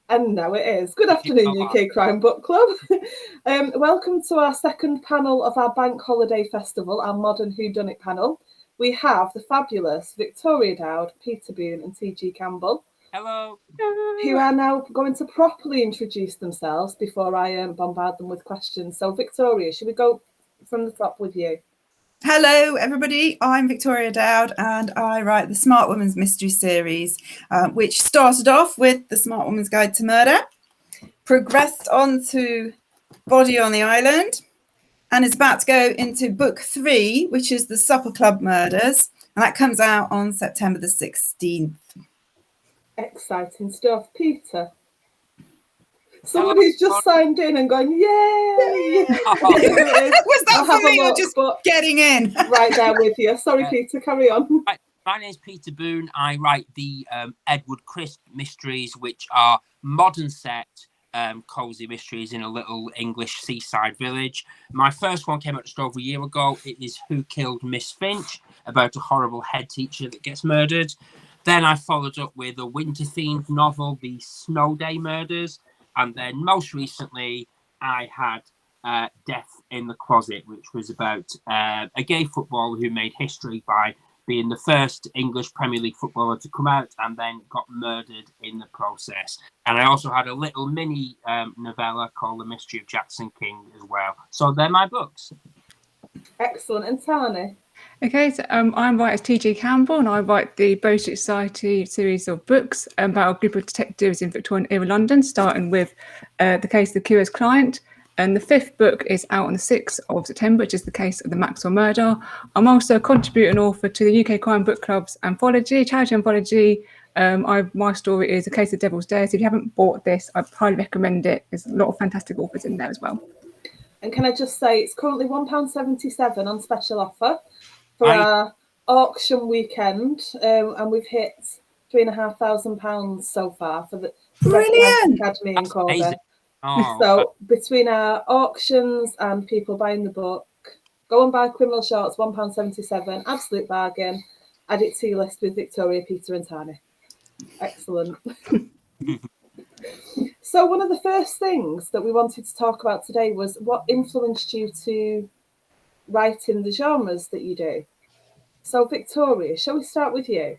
And now it is. Good afternoon, UK Crime Book Club. Welcome to our second panel of our Bank Holiday Festival, our modern Whodunnit panel. We have the fabulous Victoria Dowd, Peter Boon and T.G. Campbell. Hello. Who are now going to properly introduce themselves before I bombard them with questions. So, Victoria, should we go from the top with you? Hello, everybody. I'm Victoria Dowd, and I write the Smart Woman's Mystery Series, which started off with The Smart Woman's Guide to Murder, progressed on to Body on the Island, and is about to go into book 3, which is The Supper Club Murders, and that comes out on September the 16th. Exciting stuff. Peter? Someone who's just signed in and going, yay! Was that for me or just getting in? Right there with you. Sorry, Peter, carry on. My name's Peter Boon. I write the Edward Crisp mysteries, which are modern set cosy mysteries in a little English seaside village. My first one came out just over a year ago. It is Who Killed Miss Finch, about a horrible head teacher that gets murdered. Then I followed up with a winter-themed novel, The Snow Day Murders. And then most recently, I had Death in the Closet, which was about a gay footballer who made history by being the first English Premier League footballer to come out and then got murdered in the process. And I also had a little mini novella called The Mystery of Jackson King as well. So they're my books. Excellent. And Tani? Okay, so I'm writer T.G. Campbell, and I write the Bow Street Society series of books about a group of detectives in Victorian era London, starting with the case of the curious client. And the 5th book is out on the 6th of September, which is the case of the Maxwell murder. I'm also a contributing author to the UK Crime Book Club's anthology, charity anthology. My story is A Case of Devil's Dares. If you haven't bought this, I highly recommend it. There's a lot of fantastic authors in there as well. And can I just say, it's currently £1.77 on special offer for our auction weekend, and we've hit £3,500 so far for the Brilliant Academy in Corby. So between our auctions and people buying the book, go and buy Criminal Shorts, £1.77, absolute bargain. Add it to your list with Victoria, Peter and Tani. Excellent. So one of the first things that we wanted to talk about today was what influenced you to write in the genres that you do. So Victoria, shall we start with you?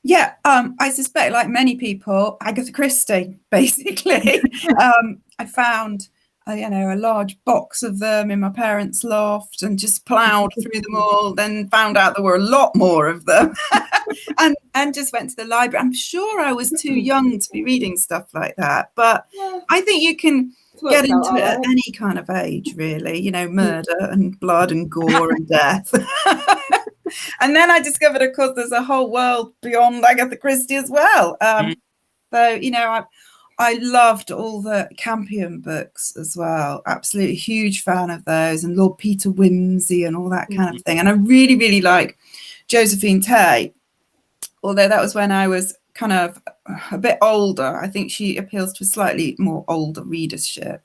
Yeah, I suspect, like many people, Agatha Christie, basically. I found, a large box of them in my parents' loft and just ploughed through them all, then found out there were a lot more of them and just went to the library. I'm sure I was too young to be reading stuff like that, but I think you can get into it at any kind of age, really, murder and blood and gore and death. And then I discovered, of course, there's a whole world beyond Agatha Christie as well. So, I loved all the Campion books as well. Absolutely huge fan of those, and Lord Peter Wimsey and all that kind of thing. And I really, really like Josephine Tey, although that was when I was kind of a bit older. I think she appeals to a slightly more older readership.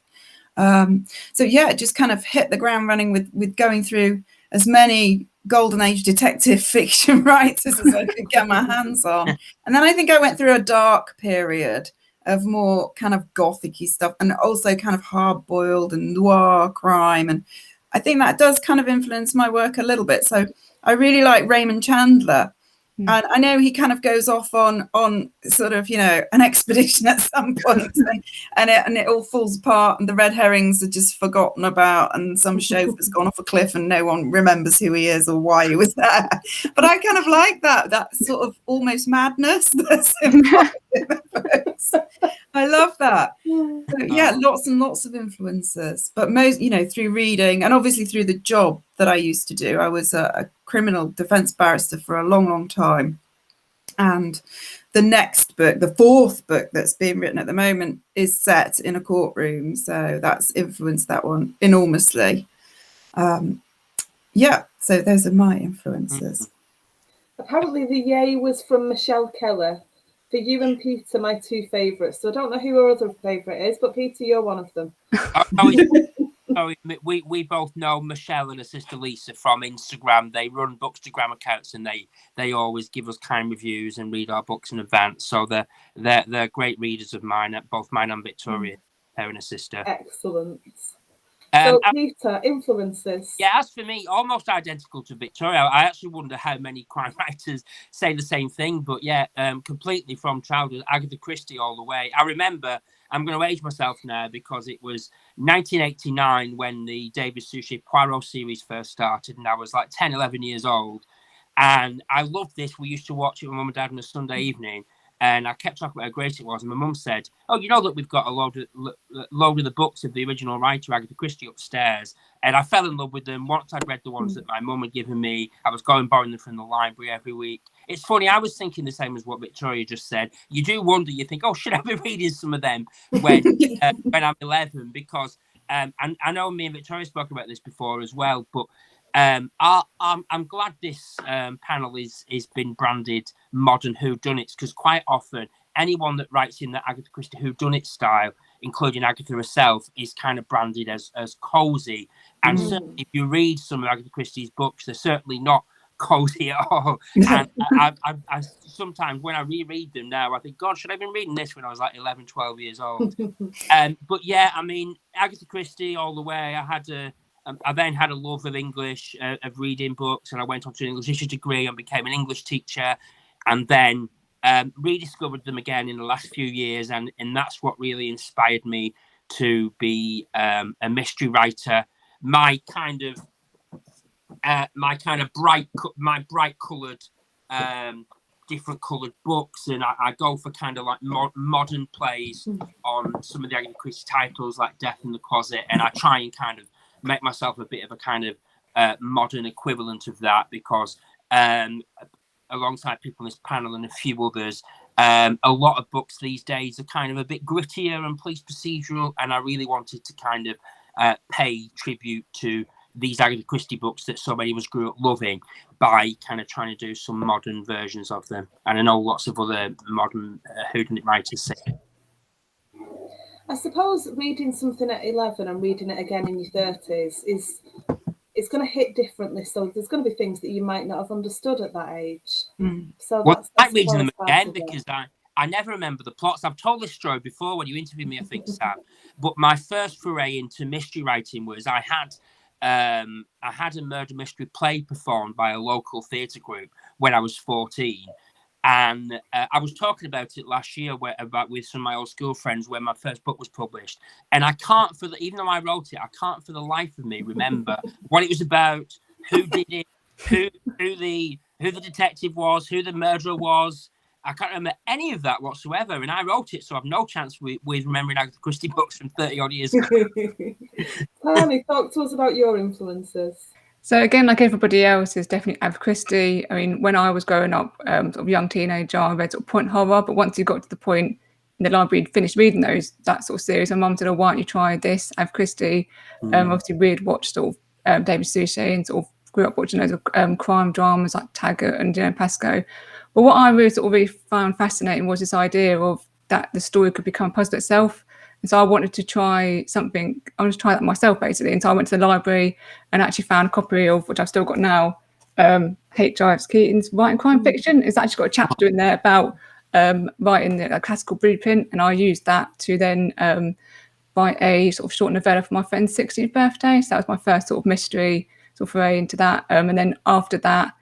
So, yeah, just kind of hit the ground running with going through as many golden age detective fiction writers as I could get my hands on. And then I think I went through a dark period of more kind of gothic-y stuff, and also kind of hard-boiled and noir crime. And I think that does kind of influence my work a little bit. So I really like Raymond Chandler. And I know he kind of goes off on sort of, an expedition at some point, and it all falls apart, and the red herrings are just forgotten about, and some chauffeur's gone off a cliff and no one remembers who he is or why he was there. But I kind of like that sort of almost madness that's involved in the books. I love that. So, yeah, lots and lots of influences, but most, through reading and obviously through the job that I used to do. I was a criminal defense barrister for a long, long time. And the next book, the 4th book that's being written at the moment, is set in a courtroom. So that's influenced that one enormously. So those are my influences. Apparently the yay was from Michelle Keller. For you and Peter, my 2 favourites. So I don't know who your other favourite is, but Peter, you're one of them. Sorry, we both know Michelle and her sister Lisa from Instagram. They run Bookstagram accounts, and they always give us kind reviews and read our books in advance. So they're great readers of mine, both mine and Victoria, her and her sister. Excellent. So Peter, influences. Yeah, as for me, almost identical to Victoria. I actually wonder how many crime writers say the same thing, but yeah, completely from childhood, Agatha Christie all the way. I remember, I'm going to age myself now because it was 1989 when the David Suchet Poirot series first started, and I was like 10, 11 years old. And I loved this. We used to watch it with Mum and Dad on a Sunday evening. And I kept talking about how great it was. And my mum said, "Oh, you know that we've got a load of the books of the original writer, Agatha Christie, upstairs." And I fell in love with them. Once I'd read the ones that my mum had given me, I was going borrowing them from the library every week. It's funny, I was thinking the same as what Victoria just said. You do wonder, you think, oh, should I be reading some of them when I'm 11? Because, and I know me and Victoria spoke about this before as well, but I'm glad this panel is been branded modern whodunits, because quite often anyone that writes in the Agatha Christie whodunit style, including Agatha herself, is kind of branded as cozy. And certainly if you read some of Agatha Christie's books, they're certainly not cozy at all. And I sometimes when I reread them now, I think, God, should I have been reading this when I was like 11, 12 years old? But yeah, I mean, Agatha Christie all the way. I then had a love of English, of reading books, and I went on to an English literature degree and became an English teacher, and then rediscovered them again in the last few years, and that's what really inspired me to be a mystery writer. My kind of bright coloured, different coloured books, and I go for kind of like modern plays on some of the Agatha Christie titles, like Death in the Closet, and I try and kind of make myself a bit of a kind of modern equivalent of that, because alongside people in this panel and a few others, a lot of books these days are kind of a bit grittier and police procedural, and I really wanted to kind of pay tribute to these Agatha Christie books that so many of us grew up loving by kind of trying to do some modern versions of them. And I know lots of other modern whodunit writers say it. I suppose reading something at 11 and reading it again in your 30s it's going to hit differently. So there's going to be things that you might not have understood at that age. So that's reading them again because I never remember the plots. I've told this story before when you interviewed me, I think, Sam. But my first foray into mystery writing was I had a murder mystery play performed by a local theatre group when I was 14. And I was talking about it last year with some of my old school friends when my first book was published. And I can't, even though I wrote it, I can't for the life of me remember what it was about, who did it, who the detective was, who the murderer was. I can't remember any of that whatsoever. And I wrote it, so I've no chance with remembering Agatha Christie books from 30 odd years ago. Tony, talk to us about your influences. So again, like everybody else, is definitely Agatha Christie. I mean, when I was growing up, sort of young teenager, I read sort of point horror. But once you got to the point in the library, you'd finished reading that sort of series, my mum said, "Oh, why don't you try this, Agatha Christie?" Obviously, we'd watched sort of David Suchet and sort of grew up watching loads of crime dramas like Taggart and Pascoe. But what I really found fascinating was this idea of that the story could become a puzzle itself. And so I wanted to try something. I wanted to try that myself, basically. And so I went to the library and actually found a copy of, which I've still got now, H.R.F. Keating's Writing Crime Fiction. It's actually got a chapter in there about writing a classical blueprint, and I used that to then write a sort of short novella for my friend's 60th birthday. So that was my first sort of mystery sort of foray into that. And then after that,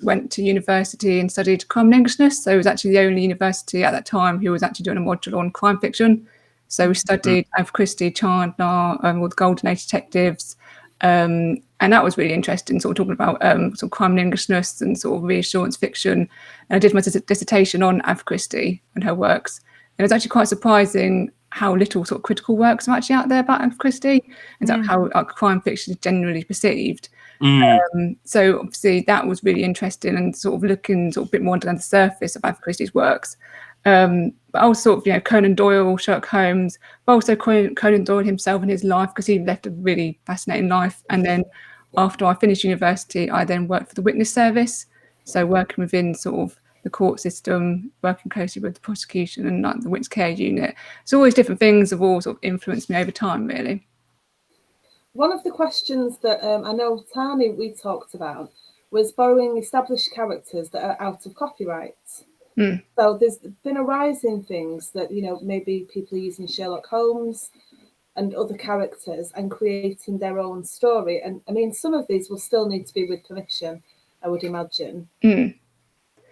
went to university and studied crime and Englishness. So it was actually the only university at that time who was actually doing a module on crime fiction. So we studied Agatha Christie, Chandler, all the Golden Age detectives. And that was really interesting, sort of talking about sort of crime and Englishness and sort of reassurance fiction. And I did my dissertation on Agatha Christie and her works. And it was actually quite surprising how little sort of critical works are actually out there about Agatha Christie and how crime fiction is generally perceived. So obviously that was really interesting and sort of looking sort of a bit more under the surface of Agatha Christie's works. But also sort of, Conan Doyle, Sherlock Holmes, but also Conan Doyle himself and his life, because he left a really fascinating life. And then after I finished university, I then worked for the witness service. So working within sort of the court system, working closely with the prosecution and like the witness care unit. So all these different things have all sort of influenced me over time, really. one of the questions that I know Tani we talked about was borrowing established characters that are out of copyright. So there's been a rise in things that, you know, maybe people are using Sherlock Holmes and other characters and creating their own story. And I mean, some of these will still need to be with permission, I would imagine.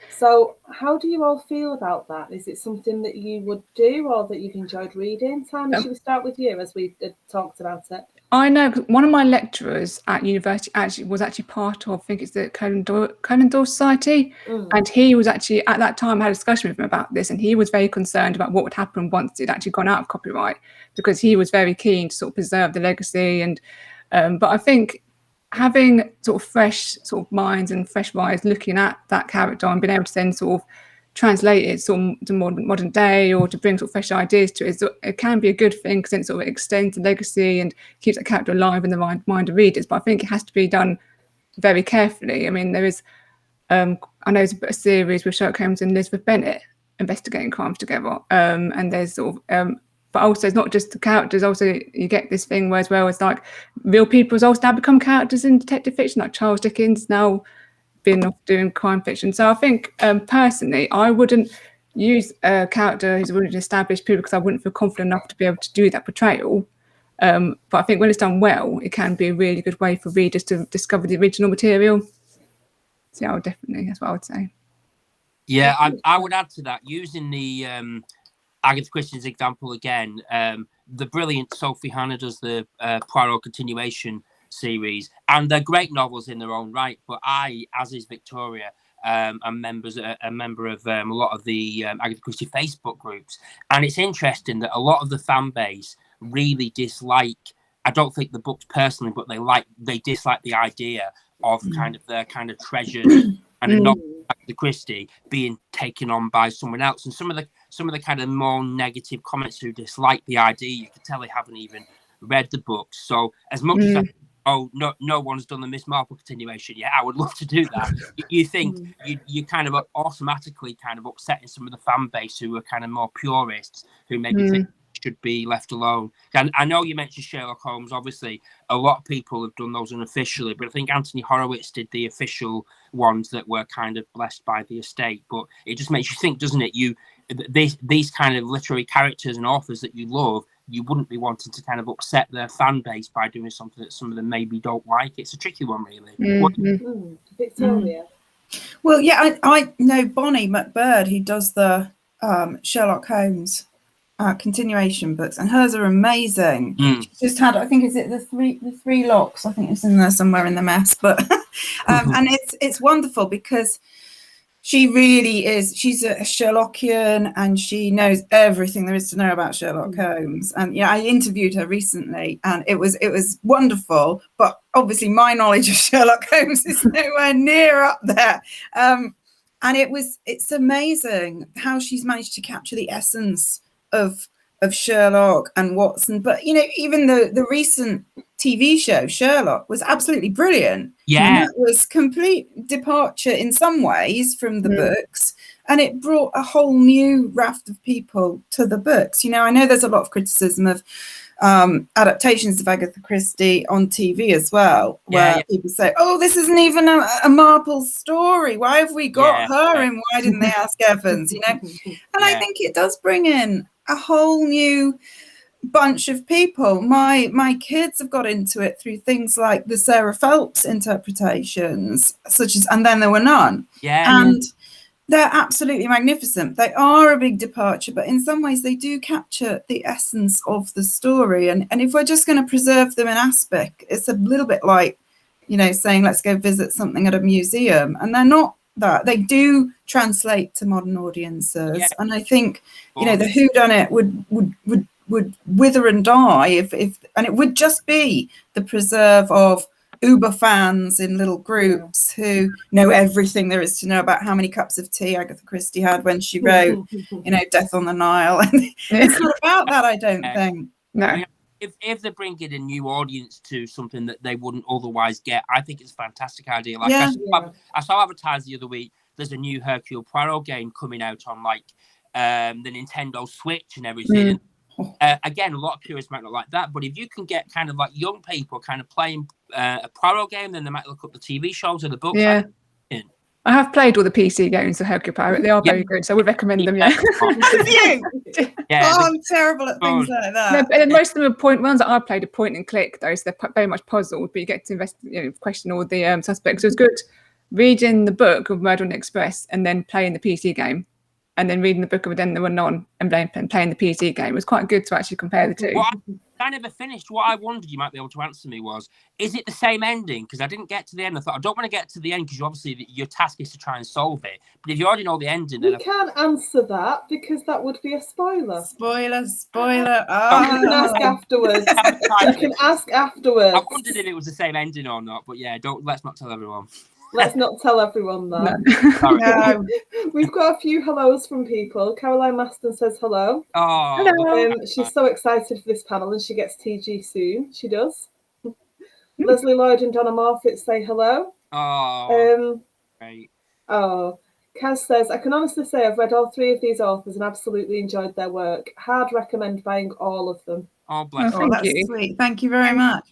So how do you all feel about that? Is it something that you would do or that you've enjoyed reading? Tani, should we start with you as we talked about it? I know one of my lecturers at university was part of, I think it's the Conan Doyle Society, and he was actually at that time I had a discussion with him about this, and he was very concerned about what would happen once it actually gone out of copyright, because he was very keen to sort of preserve the legacy. And but I think having sort of fresh sort of minds and fresh eyes looking at that character and being able to then sort of translate it sort of to modern day, or to bring sort of fresh ideas to it, it can be a good thing because it sort of extends the legacy and keeps that character alive in the mind of readers. But I think it has to be done very carefully. I mean, there is, I know there's a series with Sherlock Holmes and Elizabeth Bennet investigating crimes together, and there's sort of, but also it's not just the characters. Also, you get this thing where as well it's like real people has also now become characters in detective fiction, like Charles Dickens now been off doing crime fiction. So I think personally, I wouldn't use a character who's already established people because I wouldn't feel confident enough to be able to do that portrayal. But I think when it's done well, it can be a really good way for readers to discover the original material. So yeah, that's what I would say. Yeah, I would add to that, using the Agatha Christie's example again. The brilliant Sophie Hannah does the Poirot continuation series, and they're great novels in their own right. But I, as is Victoria, am a member of a lot of the Agatha Christie Facebook groups, and it's interesting that a lot of the fan base really dislike. I don't think the books personally, but they dislike the idea of kind of their kind of treasured and a novel Agatha Christie being taken on by someone else. And some of the kind of more negative comments who dislike the idea, you can tell they haven't even read the books. So as much as no one's done the Miss Marple continuation yet, I would love to do that. You think you kind of automatically kind of upsetting some of the fan base who are kind of more purists, who maybe think should be left alone. And I know you mentioned Sherlock Holmes. Obviously, a lot of people have done those unofficially, but I think Anthony Horowitz did the official ones that were kind of blessed by the estate. But it just makes you think, doesn't it? These kind of literary characters and authors that you love, you wouldn't be wanting to kind of upset their fan base by doing something that some of them maybe don't like. It's a tricky one, really. Victoria. Well, yeah, I know Bonnie McBird, who does the Sherlock Holmes continuation books, and hers are amazing. She's just had, I think, is it the three locks? I think it's in there somewhere in the mess, but and it's wonderful because she really is. She's a Sherlockian, and she knows everything there is to know about Sherlock Holmes. And yeah, I interviewed her recently, and it was wonderful. But obviously, my knowledge of Sherlock Holmes is nowhere near up there. And it's amazing how she's managed to capture the essence of Sherlock and Watson. But you know, even the recent TV show Sherlock was absolutely brilliant. Yeah, it was complete departure in some ways from the books, and it brought a whole new raft of people to the books. You know, I know there's a lot of criticism of adaptations of Agatha Christie on TV as well, where people say, oh, this isn't even a Marple story, why have we got her in, why didn't they ask Evans, you know? And I think it does bring in a whole new bunch of people. My kids have got into it through things like the Sarah Phelps interpretations, such as And Then There Were None. And they're absolutely magnificent. They are a big departure, but in some ways they do capture the essence of the story. And if we're just going to preserve them in aspect, it's a little bit like, you know, saying let's go visit something at a museum. And they're not that. They do translate to modern audiences. And I think, you know, the Whodunnit would wither and die if and it would just be the preserve of uber fans in little groups who know everything there is to know about how many cups of tea Agatha Christie had when she wrote, you know, Death on the Nile. And it's not about that, I don't think. No. If they're bringing a new audience to something that they wouldn't otherwise get, I think it's a fantastic idea. Like I saw advertised the other week, there's a new Hercule Poirot game coming out on like the Nintendo Switch and everything. Again, a lot of purists might not like that, but if you can get kind of like young people kind of playing a Poirot game, then they might look up the TV shows or the books. Yeah. I have played all the PC games of Hercule Poirot. They are very good, so I would recommend them. Yeah. I'm terrible at things like that. No, and most of them are ones that I played are point and click, though, so they're very much puzzled, but you get to question all the suspects. So it's good reading the book of Murder on the Express and then playing the PC game, and then reading the book of Addendum Unknown and playing the PC game. It was quite good to actually compare the two. Well, I never finished. What I wondered you might be able to answer me was, is it the same ending? Because I didn't get to the end. I thought, I don't want to get to the end because obviously your task is to try and solve it. But if you already know the ending... You can't answer that because that would be a spoiler. Spoiler. Oh. You can ask afterwards. You can ask afterwards. I wondered if it was the same ending or not. But yeah, let's not tell everyone. Let's not tell everyone that. No. We've got a few hellos from people. Caroline Maston says hello. Oh, hello. She's so excited for this panel and she gets TG soon. She does. Leslie Lloyd and Donna Morfitt say hello. Oh, great. Oh, Kaz says, I can honestly say I've read all 3 of these authors and absolutely enjoyed their work. Hard recommend buying all of them. Oh, bless you. That's sweet. Thank you very much.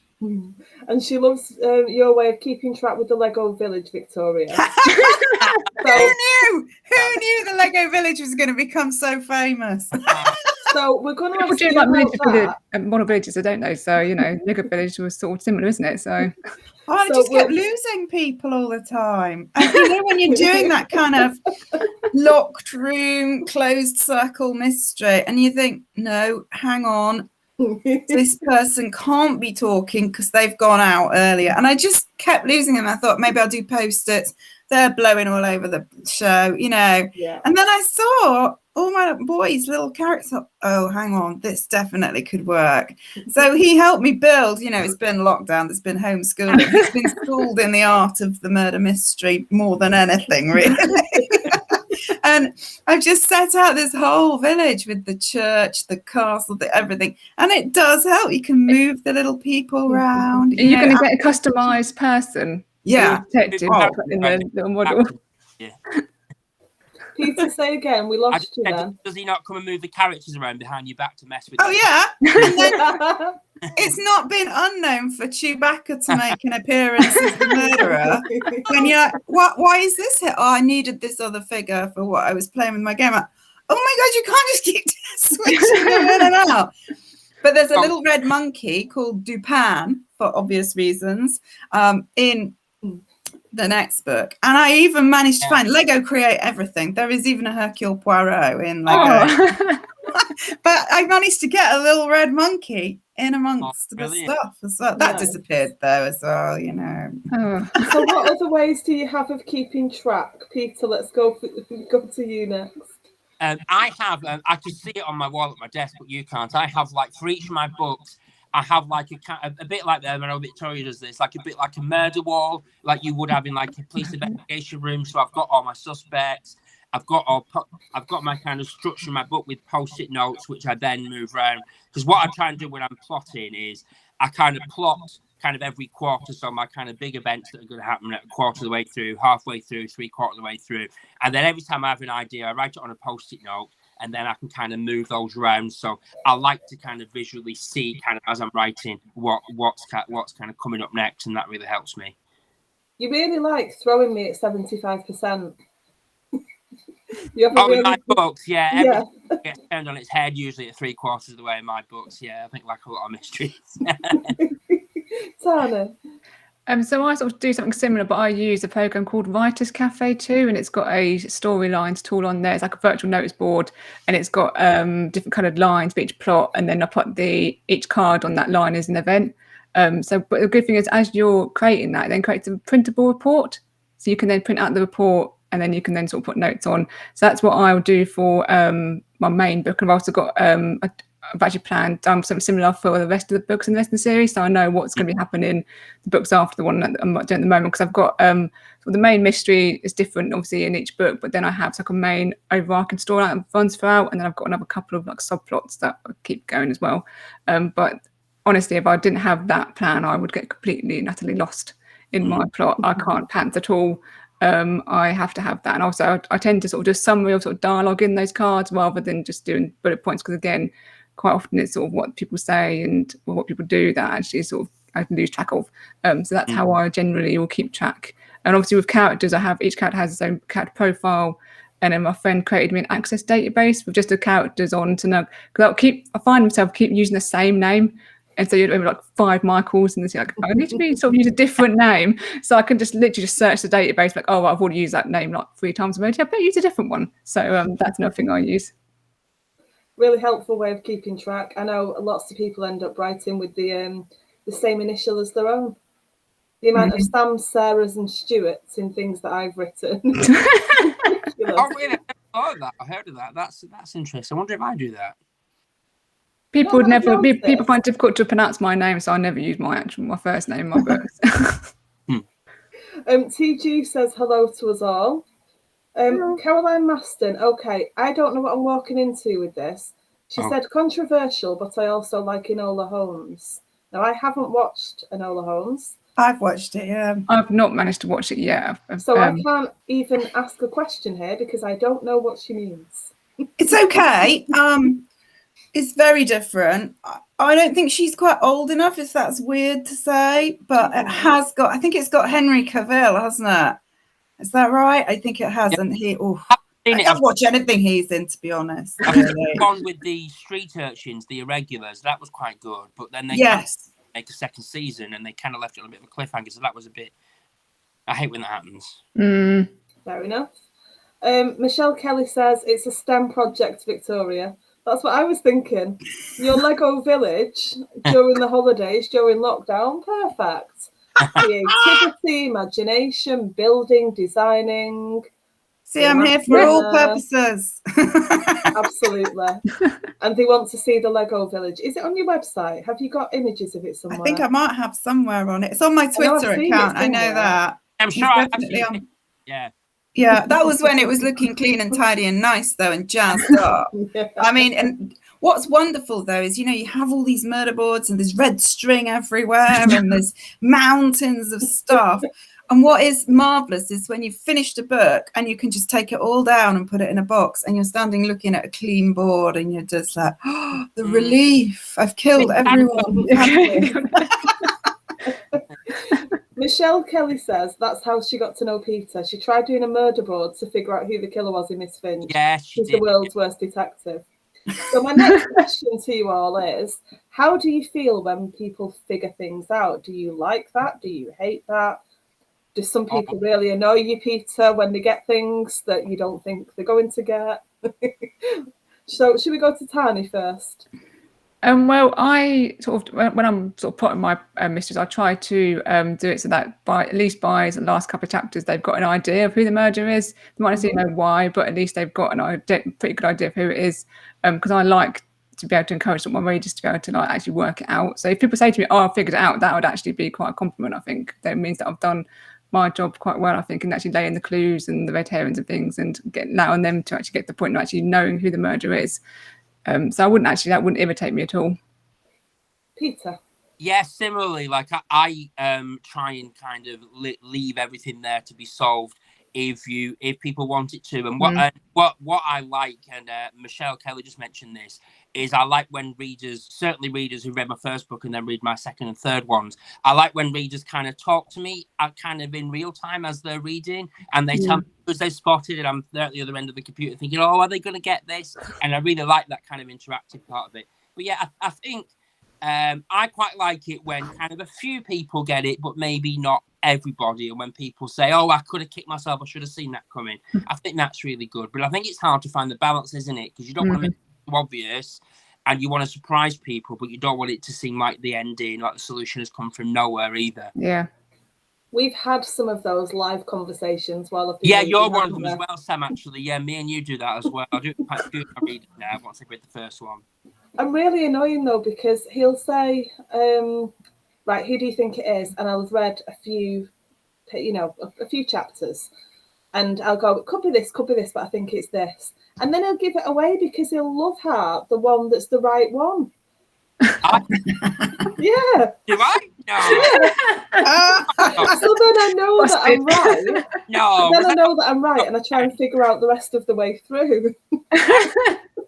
And she loves your way of keeping track with the Lego Village, Victoria. Who knew? Who knew the Lego Village was going to become so famous? So we're going to ask you about model villages, I don't know. So, Lego Village was sort of similar, isn't it? So I just kept losing people all the time. And when you're doing that kind of locked room, closed circle mystery, and you think, no, hang on. This person can't be talking because they've gone out earlier, and I just kept losing them. I thought maybe I'll do post-its. They're blowing all over the show, Yeah. And then I saw all my boys' little characters. Oh, hang on, this definitely could work. So he helped me build. It's been lockdown. There's been homeschooling. He's been schooled in the art of the murder mystery more than anything, really. And I've just set out this whole village with the church, the castle, everything. And it does help. You can move the little people around. You're going to get a customized person. Yeah. Detective in the little model. Yeah. Peter, say again. We lost you then. Does he not come and move the characters around behind your back to mess with them? Yeah. And then it's not been unknown for Chewbacca to make an appearance as the murderer. When you're like, why is this here? Oh, I needed this other figure for what I was playing with my game. Like, oh my God, you can't just keep switching them in and out. But there's a little red monkey called Dupin, for obvious reasons, in the next book. And I even managed to find Lego create everything. There is even a Hercule Poirot in Lego. But I managed to get a little red monkey in amongst the stuff as well. That disappeared though as well, So what other ways do you have of keeping track? Peter, let's go to you next. I have, I can see it on my wall at my desk, but you can't. I have for each of my books, I have a bit like I know Victoria does this, a bit like a murder wall, like you would have in a police investigation room. So I've got all my suspects. I've got my kind of structure in my book with post-it notes, which I then move around. Because what I try and do when I'm plotting is I kind of plot kind of every quarter. So my kind of big events that are going to happen at a quarter of the way through, halfway through, 3/4 of the way through. And then every time I have an idea, I write it on a post-it note. And then I can kind of move those around. So I like to kind of visually see kind of as I'm writing what's kind of coming up next, and that really helps me. You really like throwing me at 75%. In my books, everything gets turned on its head usually at 3/4 of the way in my books. Yeah, I think like a lot of mysteries. Tana. So I sort of do something similar, but I use a program called Writers Cafe too, and it's got a storylines tool on there. It's like a virtual notice board, and it's got different coloured lines for each plot, and then I put each card on that line as an event. But the good thing is, as you're creating that, it then creates a printable report, so you can then print out the report, and then you can then sort of put notes on. So that's what I'll do for my main book, and I've also got I've actually planned something similar for the rest of the books in the rest of the series, so I know what's going to be happening in the books after the one that I'm doing at the moment, because I've got the main mystery is different obviously in each book, but then I have a main overarching story that runs throughout, and then I've got another couple of subplots that I keep going as well. But honestly, if I didn't have that plan, I would get completely and utterly lost in my plot. I can't pants at all. I have to have that, and also I tend to sort of do a summary of sort of dialogue in those cards rather than just doing bullet points, because again, quite often it's sort of what people say and what people do that actually sort of I can lose track of. So that's how I generally will keep track. And obviously with characters, each character has its own character profile. And then my friend created me an access database with just the characters on to know, because I find myself keep using the same name. And so you'd have like 5 Michaels, and it's like, I need to be sort of use a different name. So I can just literally just search the database, like, oh, well, I've already used that name like 3 times already. I better use a different one. So that's another thing I use. Really helpful way of keeping track. I know lots of people end up writing with the same initial as their own. The amount of Sams, Sarahs, and Stuarts in things that I've written. Oh, really? I heard of that. That's interesting. I wonder if I do that. People find it difficult to pronounce my name, so I never use my first name in my books. TG says hello to us all. Caroline Maston, okay, I don't know what I'm walking into with this. She said controversial, but I also like Enola Holmes. Now, I haven't watched Enola Holmes. I've watched it, yeah. I've not managed to watch it yet. So I can't even ask a question here because I don't know what she means. It's okay. It's very different. I don't think she's quite old enough, if that's weird to say, but it has got, I think it's got Henry Cavill, hasn't it? Is that right? I think it has. Yeah. And I don't watch anything he's in, to be honest. Really. On with the street urchins, the irregulars, that was quite good, but then they make a second season and they kind of left it on a bit of a cliffhanger, so that was a bit, I hate when that happens. Fair enough. Michelle Kelly says it's a STEM project, Victoria. That's what I was thinking. Your Lego village during the holidays, during lockdown, perfect. Creativity, imagination, building, designing. See, I'm here for all purposes. Absolutely. And they want to see the Lego village. Is it on your website? Have you got images of it somewhere? I think I might have somewhere on it. It's on my Twitter account. I know that. I'm sure I've seen it. Yeah. Yeah, that was when it was looking clean and tidy and nice, though, and jazzed up. Yeah. I mean, and what's wonderful, though, is, you have all these murder boards and there's red string everywhere and there's mountains of stuff. And what is marvellous is when you've finished a book and you can just take it all down and put it in a box and you're standing looking at a clean board and you're just like, oh, the relief. I've killed everyone. Michelle Kelly says that's how she got to know Peter. She tried doing a murder board to figure out who the killer was in Miss Finch. Yeah, she's the world's worst detective. So my next question to you all is, how do you feel when people figure things out? Do you like that? Do you hate that? Do some people really annoy you, Peter, when they get things that you don't think they're going to get? So should we go to Tani first? Well, I sort of, when I'm sort of plotting my mysteries, I try to do it so that at least by the last couple of chapters, they've got an idea of who the murderer is. They might not necessarily know why, but at least they've got pretty good idea of who it is. Because I like to be able to encourage my readers to be able to actually work it out. So if people say to me, "Oh, I figured it out," that would actually be quite a compliment. I think that means that I've done my job quite well. I think, and actually laying the clues and the red herrings and things, and allowing them to actually get to the point of actually knowing who the murderer is. So that wouldn't irritate me at all. Peter. Yeah, similarly, like I try and kind of leave everything there to be solved if people want it to. And what I like, and Michelle Kelly just mentioned this, is I like when certainly readers who read my first book and then read my second and third ones, I like when readers kind of talk to me kind of in real time as they're reading, and they tell me because they spotted it. I'm there at the other end of the computer thinking, oh, are they going to get this? And I really like that kind of interactive part of it. But yeah, I think I quite like it when kind of a few people get it, but maybe not everybody. And when people say, oh, I could have kicked myself, I should have seen that coming. I think that's really good. But I think it's hard to find the balance, isn't it? Because you don't want to make it too obvious and you want to surprise people, but you don't want it to seem like the ending, like the solution has come from nowhere either. Yeah. We've had some of those live conversations while I've been reading, you're one of them as well, Sam, actually. Yeah, me and you do that as well. I do quite a few of my reading now once I read the first one. I'm really annoying, though, because he'll say, right, who do you think it is? And I'll have read a few chapters. And I'll go, it could be this, but I think it's this. And then he'll give it away because he'll love heart the one that's the right one. Yeah. Do I? No. So then I know that I'm right. No. Then I know that I'm right, and I try and figure out the rest of the way through.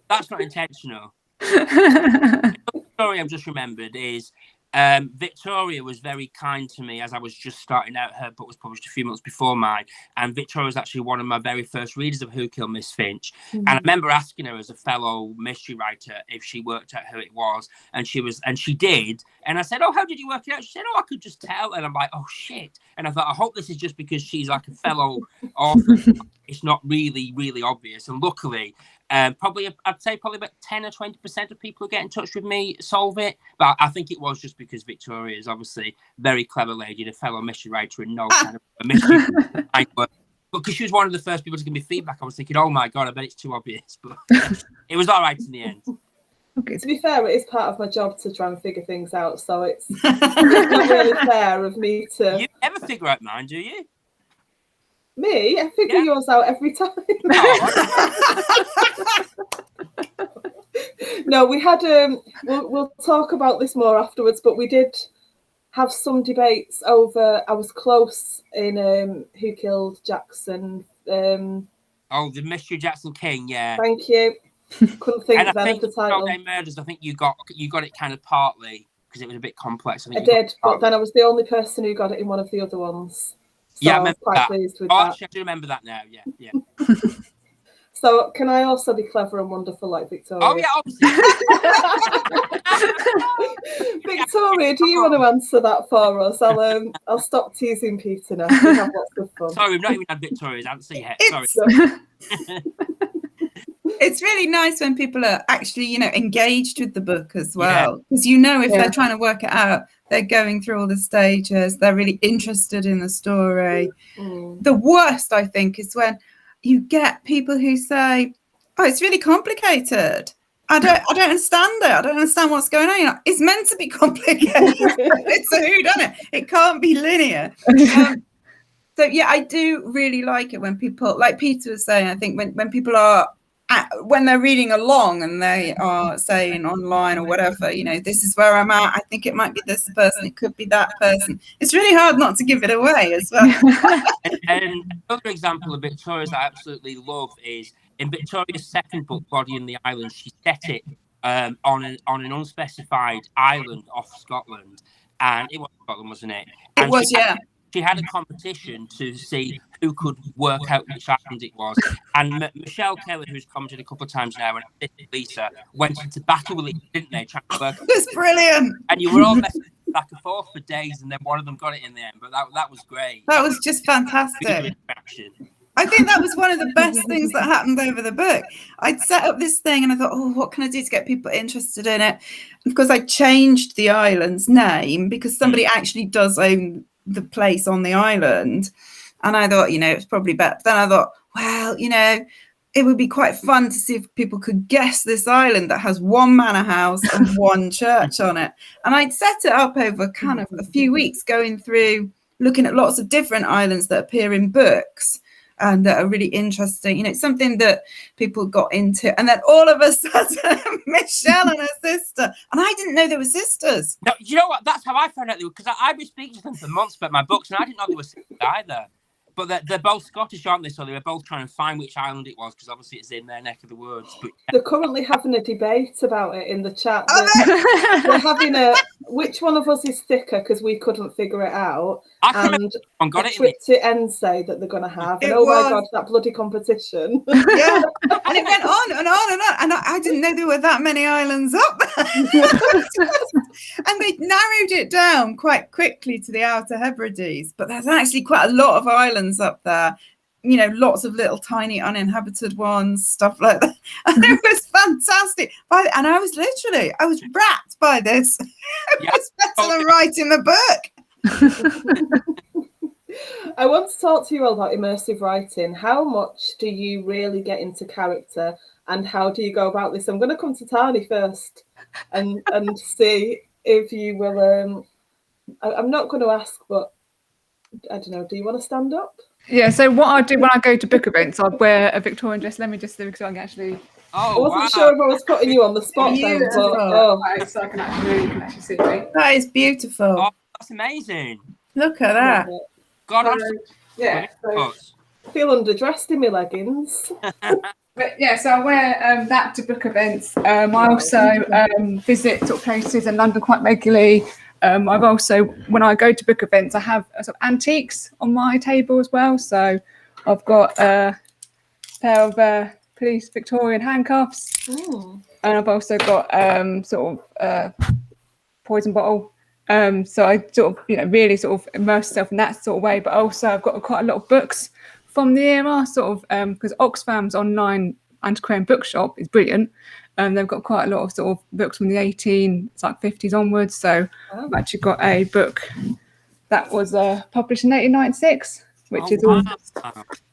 That's not intentional. Story I've just remembered is Victoria was very kind to me as I was just starting out. Her book was published a few months before mine, and Victoria was actually one of my very first readers of Who Killed Miss Finch. And I remember asking her as a fellow mystery writer if she worked out who it was, and she did. And I said, "Oh, how did you work it out?" She said, "Oh, I could just tell." And I'm like, "Oh shit!" And I thought, I hope this is just because she's like a fellow author. It's not really, really obvious. And luckily, I'd say probably about 10 or 20% of people who get in touch with me solve it. But I think it was just because Victoria is obviously a very clever lady and a fellow mystery writer and no kind of a mystery. But because she was one of the first people to give me feedback, I was thinking, oh my God, I bet it's too obvious. But it was all right in the end. Okay. To be fair, it is part of my job to try and figure things out. So it's not really fair of me to... You never figure out mine, do you? Me? I figure yours out every time. No, we had we'll talk about this more afterwards, but we did have some debates over. I was close in Who Killed Jackson. The Mystery Jackson King, yeah. Thank you. Couldn't think then of the title. Murders. I think you got it kind of partly because it was a bit complex. I did, but then I was the only person who got it in one of the other ones. So yeah, I was quite pleased with that. Actually, I do remember that now. Yeah. So can I also be clever and wonderful like Victoria? Oh yeah, obviously. Victoria, do you want to answer that for us? I'll stop teasing Peter now. We have lots of fun. Sorry, we've not even had Victoria's answer yet. Sorry. It's really nice when people are actually, engaged with the book as well. Because if they're trying to work it out, they're going through all the stages. They're really interested in the story. The worst, I think, is when you get people who say, "Oh, it's really complicated. I don't understand it. I don't understand what's going on. It's meant to be complicated. It's a whodunit. It can't be linear." So yeah, I do really like it when people, like Peter was saying, I think when people are when they're reading along and they are saying online or whatever, this is where I'm at. I think it might be this person. It could be that person. It's really hard not to give it away as well. And another example of Victoria's I absolutely love is in Victoria's second book, Body in the Island. She set it on an unspecified island off Scotland, and it was Scotland, wasn't it? And it was, She had a competition to see who could work out which island it was. And Michelle Keller, who's commented a couple of times now, and Lisa went into battle with it, didn't they? Trying to work it was brilliant. And you were all messing back and forth for days, and then one of them got it in the end. But that was great. That was just fantastic. I think that was one of the best things that happened over the book. I'd set up this thing and I thought, oh, what can I do to get people interested in it? And of course, I changed the island's name because somebody actually does own the place on the island. And I thought, it's probably better. Then I thought, well, it would be quite fun to see if people could guess this island that has one manor house and one church on it. And I'd set it up over kind of a few weeks going through, looking at lots of different islands that appear in books and that are really interesting. It's something that people got into. And then all of a sudden, Michelle and her sister, and I didn't know they were sisters. No, you know what? That's how I found out they were, because I've been speaking to them for months about my books, and I didn't know they were sisters either. But they're both Scottish, aren't they? So they were both trying to find which island it was, because obviously it's in their neck of the woods. But they're currently having a debate about it in the chat. They're having which one of us is thicker, because we couldn't figure it out. And a trip to Ensay that they're going to have. And my God, that bloody competition. Yeah. And it went on and on and on. And I didn't know there were that many islands up there. And they narrowed it down quite quickly to the Outer Hebrides. But there's actually quite a lot of islands up there. Lots of little tiny uninhabited ones, stuff like that. And it was fantastic. And I was rapt by this. It was better than writing the book. I want to talk to you all about immersive writing. How much do you really get into character, and how do you go about this? I'm going to come to Tani first and see if you will. I'm not going to ask, but I don't know. Do you want to stand up? Yeah. So what I do when I go to book events, I wear a Victorian dress. Let me just do, because I can actually. I wasn't sure if I was putting you on the spot then, but so I can actually see me. That is beautiful. Oh, that's amazing. Look at that. God, I feel underdressed in my leggings. But yeah, so I wear that to book events. I also visit sort of places in London quite regularly. I've also, when I go to book events, I have sort of antiques on my table as well. So I've got a pair of police Victorian handcuffs, and I've also got sort of poison bottle. So I sort of, really sort of immerse myself in that sort of way. But also I've got quite a lot of books from the era, sort of, because Oxfam's online antiquarian bookshop is brilliant. They've got quite a lot of sort of books from the 50s onwards. So I've actually got a book that was published in 1896, which is all.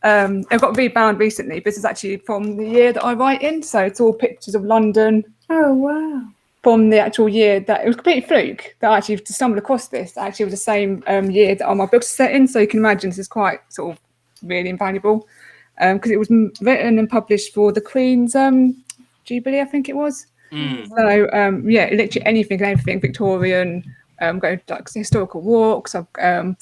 I've got rebound recently. This is actually from the year that I write in, so it's all pictures of London. Oh wow! From the actual year that it was completely fluke that I actually stumbled across this. Actually, it was the same year that all my books are set in, so you can imagine this is quite sort of really invaluable because it was written and published for the Queen's Jubilee, I think it was. So yeah, literally anything and everything Victorian. Go to like historical walks. I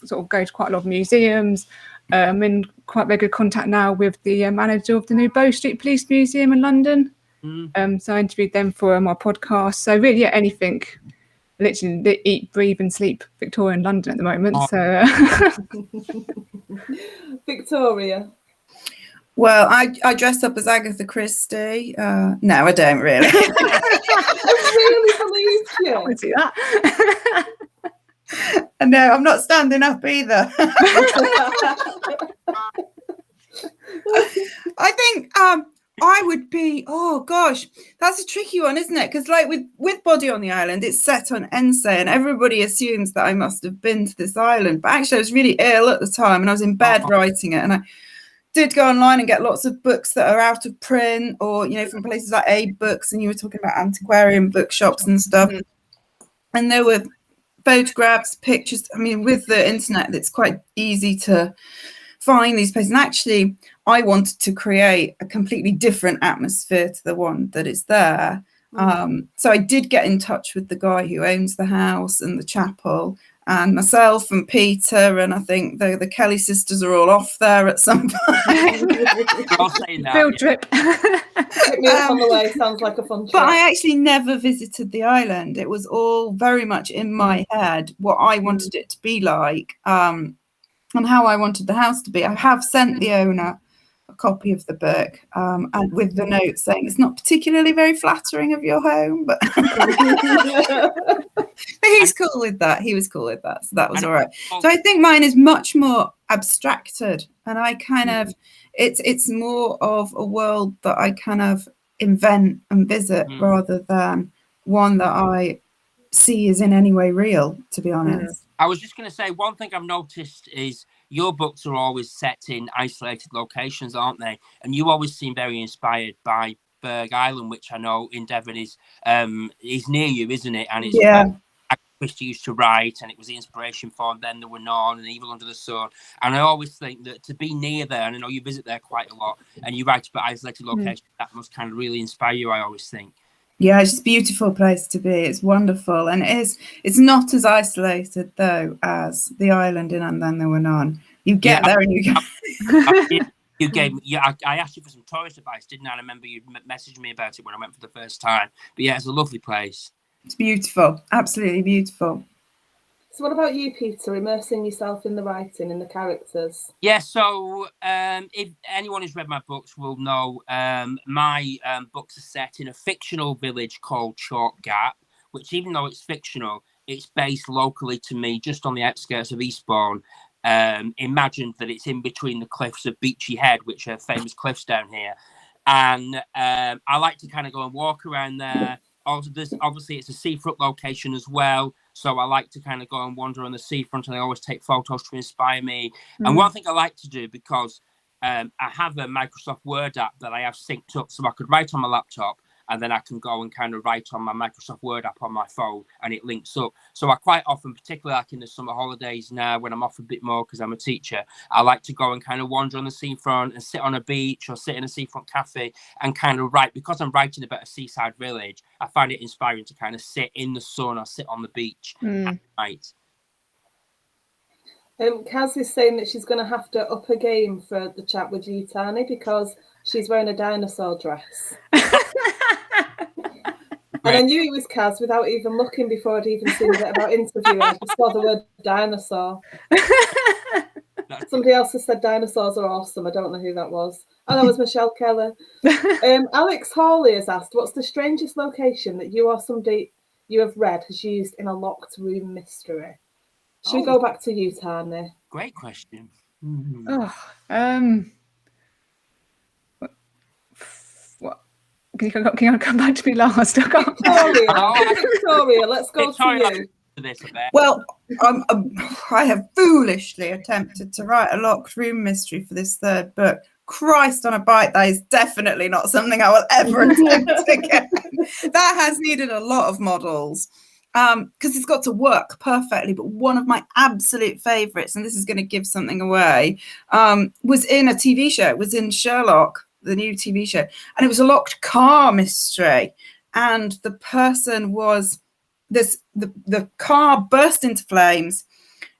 sort of go to quite a lot of museums. I'm in quite regular contact now with the manager of the new Bow Street Police Museum in London. So I interviewed them for my podcast. So really, yeah, anything. Literally eat, breathe, and sleep Victorian London at the moment. So Victoria. Well, I dress up as Agatha Christie. No, I don't really. I really believed you. I want to see that. No, I'm not standing up either. I think I would be. Oh gosh, that's a tricky one, isn't it? Because like with Body on the Island, it's set on Ense, and everybody assumes that I must have been to this island. But actually, I was really ill at the time, and I was in bed writing it, and I did go online and get lots of books that are out of print, or from places like Aid Books, and you were talking about antiquarian bookshops and stuff. And there were photographs, pictures. I mean, with the internet, it's quite easy to find these places. And actually, I wanted to create a completely different atmosphere to the one that is there. So I did get in touch with the guy who owns the house and the chapel, and myself and Peter, and I think the Kelly sisters are all off there at some point. I'll say that. Field trip. Hit me up on the way. Sounds like a fun trip. But I actually never visited the island. It was all very much in my head what I wanted it to be like, and how I wanted the house to be. I have sent the owner a copy of the book, and with the note saying it's not particularly very flattering of your home, but he's cool with that. He was cool with that, so that was all right. So I think mine is much more abstracted, and I kind of it's more of a world that I kind of invent and visit rather than one that I see is in any way real, to be honest. I was just going to say, one thing I've noticed is your books are always set in isolated locations, aren't they? And you always seem very inspired by Berg Island, which I know in Devon is near you, isn't it? And it's Christie used to write, and it was the inspiration for Then There Were None and Evil Under the Sun. And I always think that to be near there, and I know you visit there quite a lot, and you write about isolated locations, that must kind of really inspire you, I always think. Yeah, it's a beautiful place to be. It's wonderful. And it's not as isolated, though, as the island in And Then There Were None. You get there and you go... You gave me, I asked you for some tourist advice, didn't I? I remember you messaged me about it when I went for the first time. But yeah, it's a lovely place. It's beautiful. Absolutely beautiful. So what about you, Peter, immersing yourself in the writing, in the characters? Yeah, so if anyone who's read my books will know my books are set in a fictional village called Chalk Gap, which even though it's fictional, it's based locally to me, just on the outskirts of Eastbourne. Imagine that it's in between the cliffs of Beachy Head, which are famous cliffs down here. And I like to kind of go and walk around there. Also, obviously, it's a seafront location as well. So I like to kind of go and wander on the seafront, and I always take photos to inspire me. And one thing I like to do, because I have a Microsoft Word app that I have synced up, so I could write on my laptop, and then I can go and kind of write on my Microsoft Word app on my phone, and it links up. So I quite often, particularly like in the summer holidays now, when I'm off a bit more because I'm a teacher, I like to go and kind of wander on the seafront and sit on a beach or sit in a seafront cafe and kind of write. Because I'm writing about a seaside village, I find it inspiring to kind of sit in the sun or sit on the beach and write. Kaz is saying that she's going to have to up her game for the chat with you, Tani, because she's wearing a dinosaur dress. And I knew it was Kaz without even looking before I'd even seen a bit about interviewing. I just saw the word dinosaur. Somebody else has said dinosaurs are awesome. I don't know who that was. Oh, that was Michelle Keller. Alex Hawley has asked, what's the strangest location that you or somebody you have read has used in a locked room mystery? Should we go back to you, Tani? Great question. What? Can you come back to me last? I can't. Victoria, let's go Victoria, to you. Well, I have foolishly attempted to write a locked room mystery for this third book. Christ on a bike, that is definitely not something I will ever attempt again. That has needed a lot of models because it's got to work perfectly. But one of my absolute favourites, and this is going to give something away, was in a TV show. It was in Sherlock, the new TV show, and it was a locked car mystery. And the person was the car burst into flames.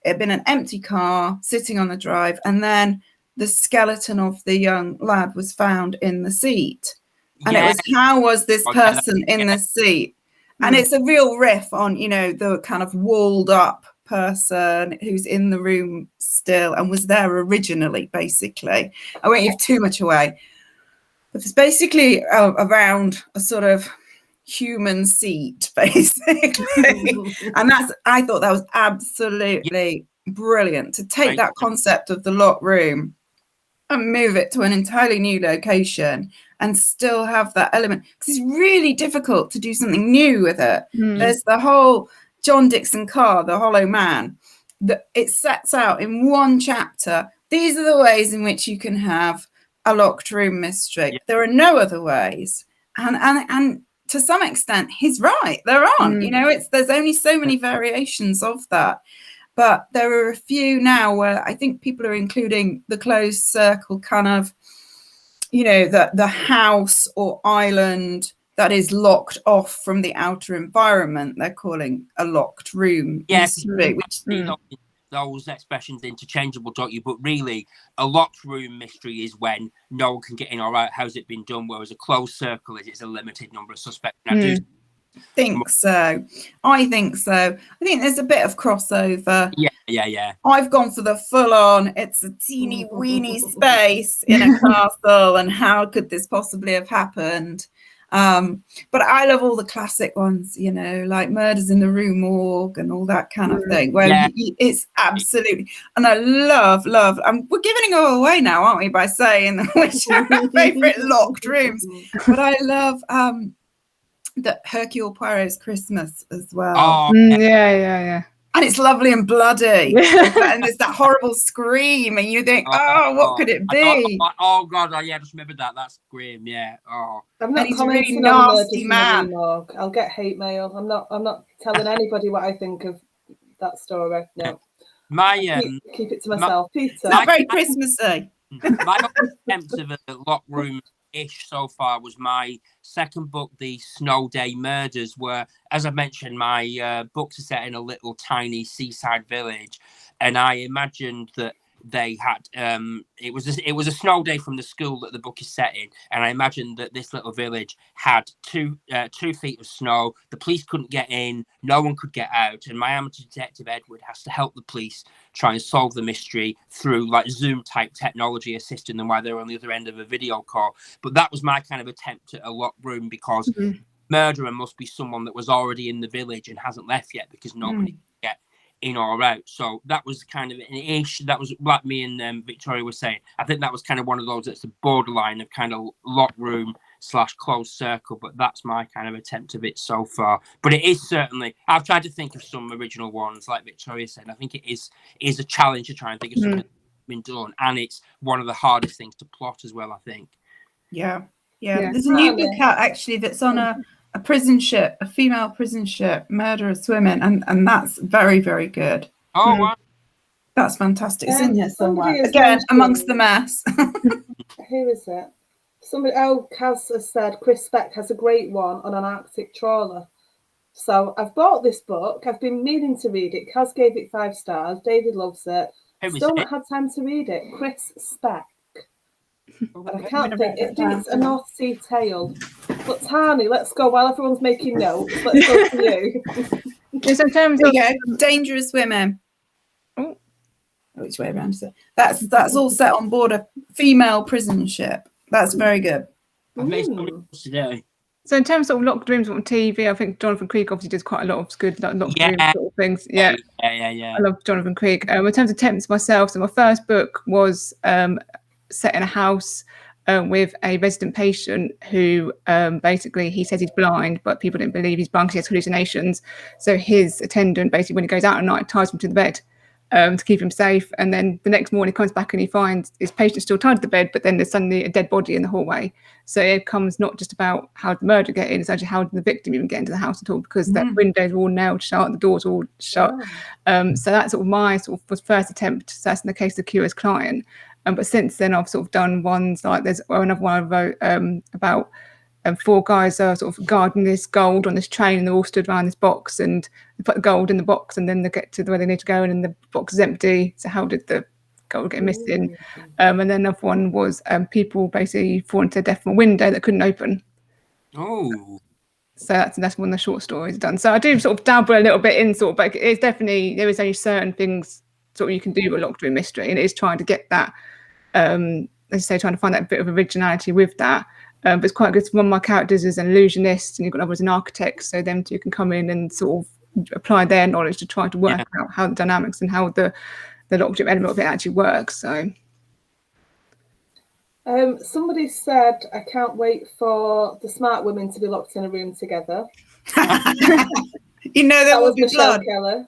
It had been an empty car sitting on the drive, and then the skeleton of the young lad was found in the seat. And it was, how was this person in the seat? And it's a real riff on, you know, the kind of walled up person who's in the room still and was there originally, basically. I won't give too much away. But it's basically around a sort of human seat, basically. And I thought that was absolutely brilliant to take that concept of the locked room and move it to an entirely new location and still have that element, because it's really difficult to do something new with it. There's the whole John Dixon car, the Hollow Man, that it sets out in one chapter. These are the ways in which you can have a locked room mystery. There are no other ways. And to some extent, he's right. There aren't. You know, there's only so many variations of that. But there are a few now where I think people are including the closed circle kind of, you know, the house or island that is locked off from the outer environment. They're calling a locked room. Yes, those expressions interchangeable, don't you? But really, a locked room mystery is when no one can get in or out. How's it been done? Whereas a closed circle is it's a limited number of suspects. I think so. I think there's a bit of crossover. Yeah. I've gone for the full-on, it's a teeny weeny space in a castle, and how could this possibly have happened? But I love all the classic ones, you know, like Murders in the Rue Morgue and all that kind of thing, where it's absolutely, and I love, we're giving it all away now, aren't we, by saying which are our favourite locked rooms. But I love the Hercule Poirot's Christmas as well. Yeah. And it's lovely and bloody. And there's that horrible scream, and you think, what could it be? Oh God, I just remembered that. That's grim, yeah. I'm not he's commenting really on nasty man. I'll get hate mail. I'm not telling anybody what I think of that story. No. Keep it to myself. Peter. It's not very Christmassy. My attempt of a locked room-ish so far was my second book, The Snow Day Murders, where, as I mentioned, my books are set in a little tiny seaside village, and I imagined that they had it was a snow day from the school that the book is set in, and I imagined that this little village had 2 feet of snow. The police couldn't get in, no one could get out, and my amateur detective Edward has to help the police try and solve the mystery through like Zoom type technology, assisting them while they're on the other end of a video call. But that was my kind of attempt at a locked room, because murderer must be someone that was already in the village and hasn't left yet, because nobody can get in or out. So that was kind of an ish. That was like me and Victoria was saying. I think that was kind of one of those that's the borderline of kind of locked room / closed circle. But that's my kind of attempt of it so far. But it is certainly, I've tried to think of some original ones, like Victoria said. I think it is a challenge to try and think of something that's been done, and it's one of the hardest things to plot as well, I think. Yeah. There's a new book out actually that's on a prison ship, a female prison ship, murderers women, and that's very, very good. Oh, wow. That's fantastic. It's in here somewhere. Again, amongst the mess. Who is it? Somebody, Kaz has said Chris Speck has a great one on an Arctic trawler. So I've bought this book. I've been meaning to read it. Kaz gave it 5 stars. David loves it. Who is Still it? not had time to read it. Chris Speck. Oh, And I okay. can't think. It's a North Sea tale. But Tani, let's go. While everyone's making notes, let's go to you. Yes, in terms There of you go. Dangerous Women. Oh. Which way around is it? That's all set on board a female prison ship. That's very good. I've made some notes today. So in terms of locked rooms on TV, I think Jonathan Creek obviously does quite a lot of good locked room sort of things. Yeah. Yeah. I love Jonathan Creek. In terms of attempts myself, so my first book was set in a house with a resident patient who basically he says he's blind, but people didn't believe he's blind because he has hallucinations. So his attendant basically, when he goes out at night, ties him to the bed to keep him safe. And then the next morning he comes back and he finds his patient still tied to the bed, but then there's suddenly a dead body in the hallway. So it becomes not just about how the murder get in, it's actually how did the victim even get into the house at all, because the windows are all nailed shut, the doors are all shut. So that's sort of my was first attempt. So that's in the case of the Curious Client. But since then I've sort of done ones like there's another one I wrote about four guys are sort of guarding this gold on this train, and they're all stood around this box, and they put the gold in the box, and then they get to where they need to go, and the box is empty. So how did the gold get missing? And then another one was people basically fall into death from a window that couldn't open. Oh. So that's one of the short stories done. So I do sort of dabble a little bit in sort of, but it's definitely, there is only certain things sort of you can do with locked room mystery, and it is trying to get that, as I say, trying to find that bit of originality with that. But it's quite good. One of my characters is an illusionist, and you've got others an architect, so them two can come in and sort of apply their knowledge to try to work out how the dynamics and how the locked room element of it actually works. So somebody said, I can't wait for the smart women to be locked in a room together. You know there will be Michelle blood. Keller.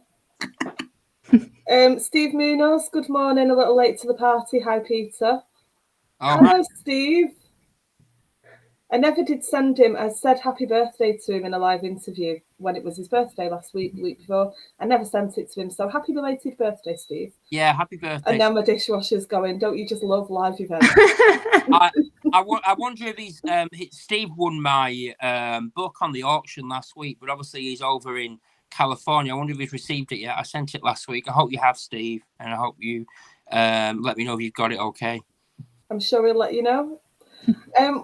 Steve Munoz, good morning, a little late to the party. Hi, Peter. Oh, Hello, Steve. I never did send him. I said happy birthday to him in a live interview when it was his birthday last week, the week before. I never sent it to him. So happy belated birthday, Steve. Yeah, happy birthday. And now my dishwasher's going. Don't you just love live events? I wonder if he's Steve won my book on the auction last week, but obviously he's over in California. I wonder if he's received it yet. I sent it last week. I hope you have, Steve, and I hope you let me know if you've got it okay. I'm sure he'll let you know.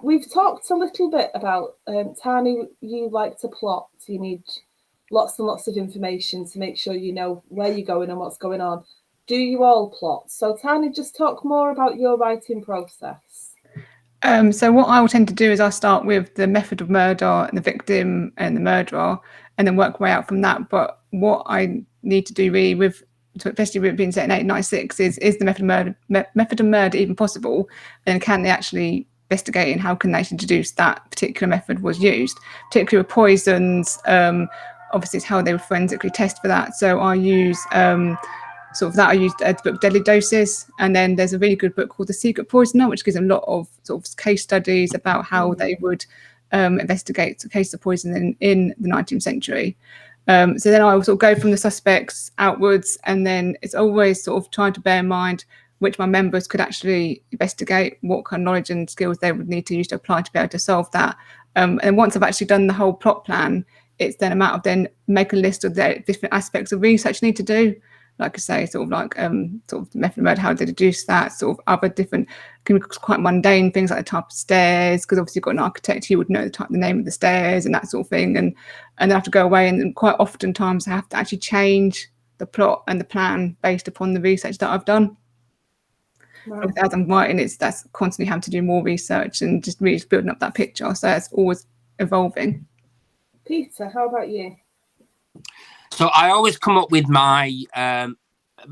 We've talked a little bit about Tani, you like to plot. You need lots and lots of information to make sure you know where you're going and what's going on. Do you all plot? So Tani, just talk more about your writing process. So what I will tend to do is I'll start with the method of murder and the victim and the murderer, and then work my way out from that. But what I need to do really with, especially with it being set in 1896, is the method of murder even possible? And can they actually investigate, and how can they actually deduce that particular method was used, particularly with poisons? Obviously it's how they would forensically test for that. So I use I used the book Deadly Doses, and then there's a really good book called The Secret Poisoner, which gives a lot of sort of case studies about how they would investigate cases of poison in the 19th century. So then I will sort of go from the suspects outwards, and then it's always sort of trying to bear in mind which my members could actually investigate, what kind of knowledge and skills they would need to use to apply to be able to solve that. And once I've actually done the whole plot plan, it's then a matter of then make a list of the different aspects of research you need to do. Like I say, sort of like sort of the method of murder, how they deduce that, sort of other different, can be quite mundane things like the type of stairs, because obviously you've got an architect, he would know the name of the stairs and that sort of thing, and they have to go away, and quite often times I have to actually change the plot and the plan based upon the research that I've done. Wow. As I'm writing, that's constantly having to do more research and just really building up that picture. So it's always evolving. Peter, how about you? So I always come up with my, I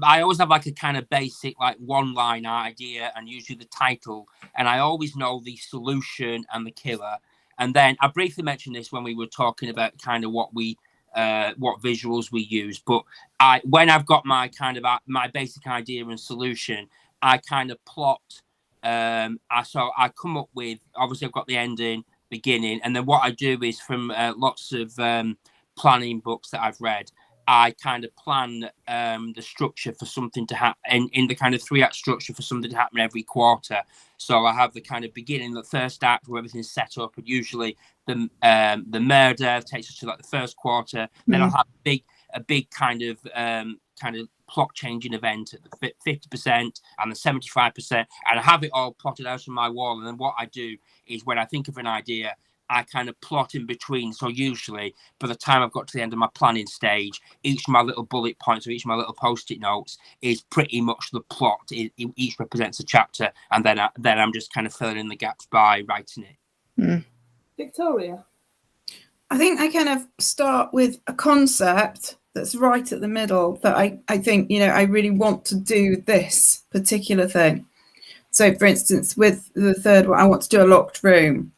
always have like a kind of basic like one-line idea and usually the title, and I always know the solution and the killer. And then I briefly mentioned this when we were talking about kind of what visuals we use. But when I've got my kind of my basic idea and solution, I kind of plot. So I come up with, obviously I've got the ending, beginning, and then what I do is from lots of planning books that I've read, I kind of plan the structure for something to happen in the kind of 3-act structure for something to happen every quarter. So I have the kind of beginning, the first act where everything's set up, and usually the murder takes us to like the first quarter. Then I'll have a big kind of plot changing event at the 50% and the 75%, and I have it all plotted out on my wall. And then what I do is, when I think of an idea, I kind of plot in between. So usually by the time I've got to the end of my planning stage, each of my little bullet points or each of my little post-it notes is pretty much the plot. Each represents a chapter, and then I'm just kind of filling in the gaps by writing it. Victoria? I think I kind of start with a concept that's right at the middle that I think, I really want to do this particular thing. So, for instance, with the third one, I want to do a locked room.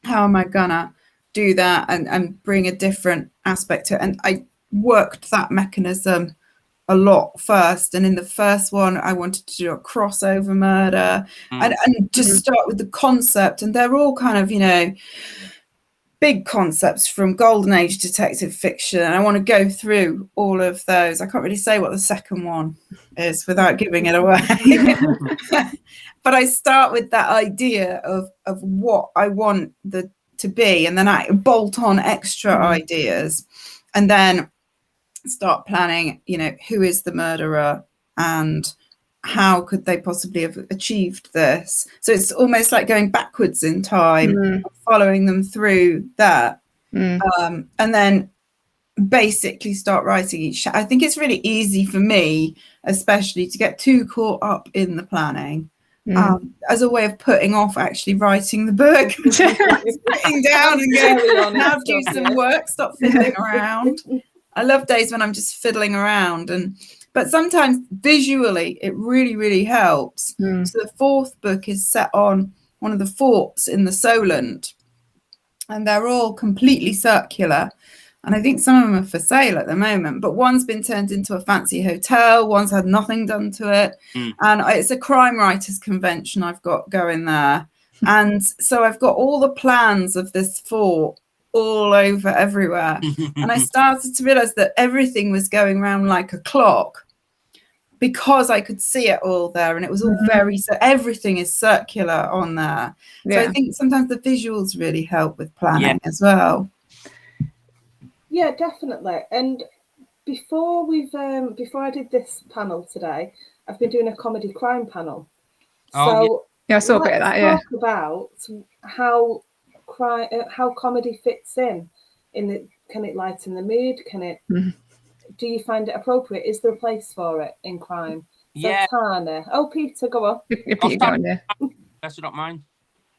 How am I gonna do that and bring a different aspect to it? And I worked that mechanism a lot first. And in the first one, I wanted to do a crossover murder and just start with the concept. And they're all kind of, big concepts from golden age detective fiction. And I want to go through all of those. I can't really say what the second one is without giving it away. But I start with that idea of what I want to be, and then I bolt on extra ideas, and then start planning, who is the murderer and how could they possibly have achieved this. So it's almost like going backwards in time, following them through that, and then basically start writing each. I think it's really easy for me, especially, to get too caught up in the planning. As a way of putting off actually writing the book, sitting down and going, now do some work, stop fiddling around. I love days when I'm just fiddling around, but sometimes visually it really, really helps. So the fourth book is set on one of the forts in the Solent, and they're all completely circular. And I think some of them are for sale at the moment, but one's been turned into a fancy hotel. One's had nothing done to it. And it's a crime writers convention I've got going there. And so I've got all the plans of this fort all over everywhere. And I started to realize that everything was going around like a clock because I could see it all there. And it was all so everything is circular on there. So I think sometimes the visuals really help with planning as well. Yeah, definitely. And before I did this panel today, I've been doing a comedy crime panel. I saw a bit of that. Talk about how comedy fits in the. Can it lighten the mood? Can it? Do you find it appropriate? Is there a place for it in crime? So Tana. Oh, Peter, go on. Peter, go on, That's not mine.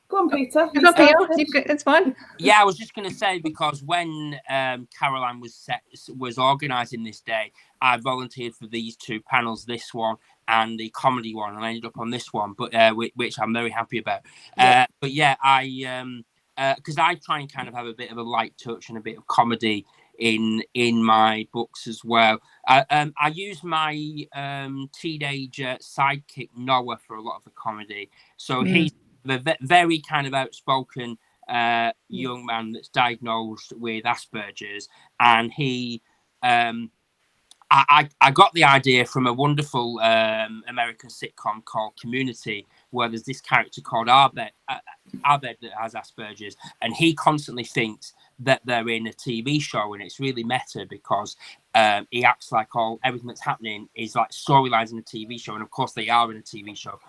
Go on, Peter. It's fine. Yeah, I was just going to say, because when Caroline was organising this day, I volunteered for these two panels, this one and the comedy one, and I ended up on this one, but which I'm very happy about. But yeah, because I try and kind of have a bit of a light touch and a bit of comedy in my books as well. I use my teenager sidekick Noah for a lot of the comedy. So he's the very kind of outspoken young man that's diagnosed with Asperger's, and he I got the idea from a wonderful American sitcom called Community, where there's this character called Abed that has Asperger's, and he constantly thinks that they're in a TV show, and it's really meta because he acts like everything that's happening is like storylines in a TV show, and of course they are in a TV show.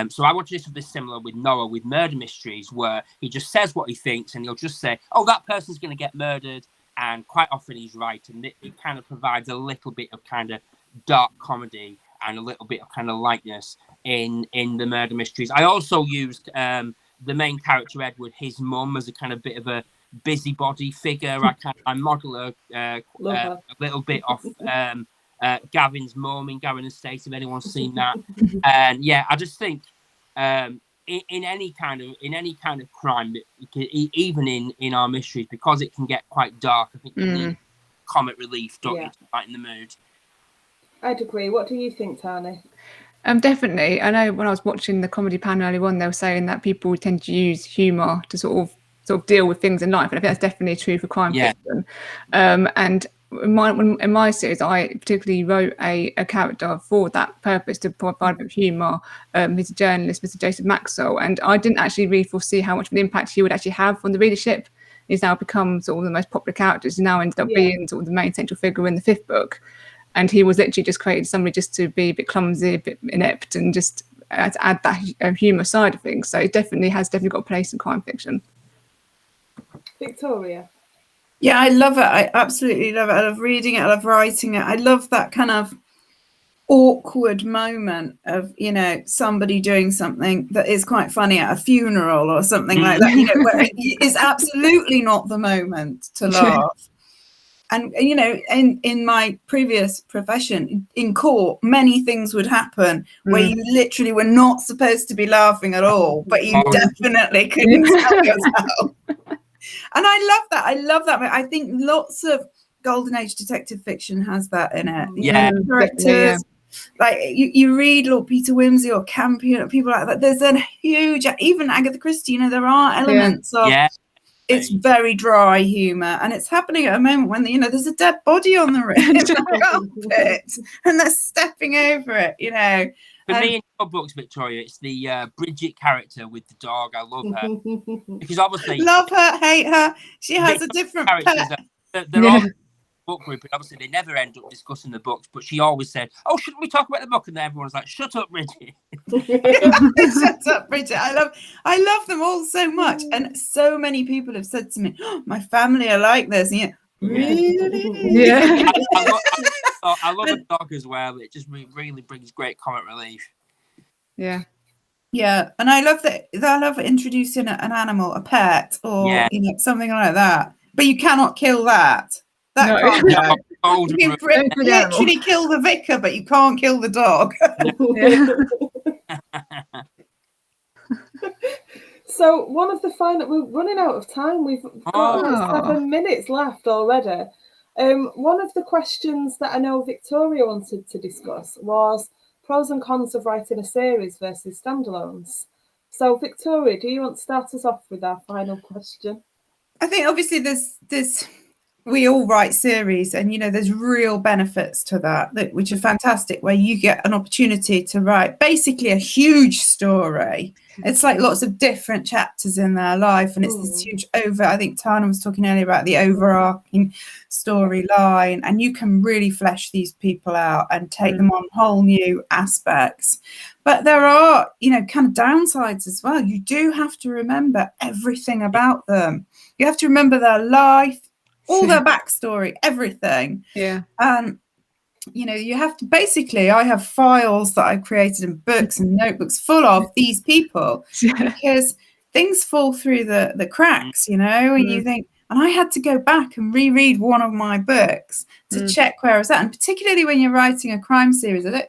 So I want to do something similar with Noah with murder mysteries, where he just says what he thinks, and he'll just say, "Oh, that person's going to get murdered," and quite often he's right, and it kind of provides a little bit of kind of dark comedy and a little bit of kind of lightness in the murder mysteries. I also used the main character Edward, his mum, as a kind of bit of a busybody figure. I model a little bit off Gavin's mum in Gavin and Stacey, if anyone's seen that. And yeah, I just think in any kind of crime, even in our mysteries, because it can get quite dark, I think you need comic relief, don't you, to lighten the mood. I'd agree. What do you think, Tani? Definitely. I know when I was watching the comedy panel earlier on, they were saying that people tend to use humour to sort of deal with things in life, and I think that's definitely true for crime fiction. And in my series, I particularly wrote a character for that purpose, to provide a bit of humour. He's a journalist, Mr. Joseph Maxwell, and I didn't actually really foresee how much of an impact he would actually have on the readership. he's now become sort of the most popular characters. He now ended up being sort of the main central figure in the 5th book. And he was literally just created somebody just to be a bit clumsy, a bit inept, and just to add that humour side of things. So it definitely got a place in crime fiction. Victoria? Yeah, I love it. I absolutely love it. I love reading it. I love writing it. I love that kind of awkward moment of, you know, somebody doing something that is quite funny at a funeral or something like that, you know, where it's absolutely not the moment to laugh. And, you know, in my previous profession, in court, many things would happen where you literally were not supposed to be laughing at all, but you definitely couldn't stop yourself. And I love that. I love that. I think lots of Golden Age detective fiction has that in it. Yeah. You know, characters, like you read Lord Peter Wimsey or Campion, people like that. There's a huge, even Agatha Christie, you know, there are elements of... It's very dry humour, and it's happening at a moment when, you know, there's a dead body on the carpet and they're stepping over it, you know. For me, in your books, Victoria, it's the Bridget character with the dog. I love her because obviously, love her, hate her. She has a different characters. They're all book group, and obviously they never end up discussing the books. But she always said, "Oh, shouldn't we talk about the book?" And then everyone's like, "Shut up, Bridget." Shut up, Bridget. I love them all so much, and so many people have said to me, oh, "My family are like this." And really? Yeah. I love a dog as well. It just really brings great comic relief. Yeah. Yeah, and I love that. I love introducing an animal, a pet, or you know, something like that. But you cannot kill that. That can't go. You can literally kill the vicar, but you can't kill the dog. So one of the final, we're running out of time. We've got about 7 minutes left already. One of the questions that I know Victoria wanted to discuss was pros and cons of writing a series versus standalones. So Victoria, do you want to start us off with our final question? I think obviously there's we all write series, and you know there's real benefits to that which are fantastic, where you get an opportunity to write basically a huge story. It's like lots of different chapters in their life, and it's this huge I think Tana was talking earlier about the overarching storyline, and you can really flesh these people out and take them on whole new aspects. But there are, you know, kind of downsides as well. You do have to remember everything about them. You have to remember their life, all their backstory, everything. Yeah. You know, you have to basically, I have files that I've created in books and notebooks full of these people because things fall through the cracks, you know, and you think, and I had to go back and reread one of my books to check where I was at. And particularly when you're writing a crime series, I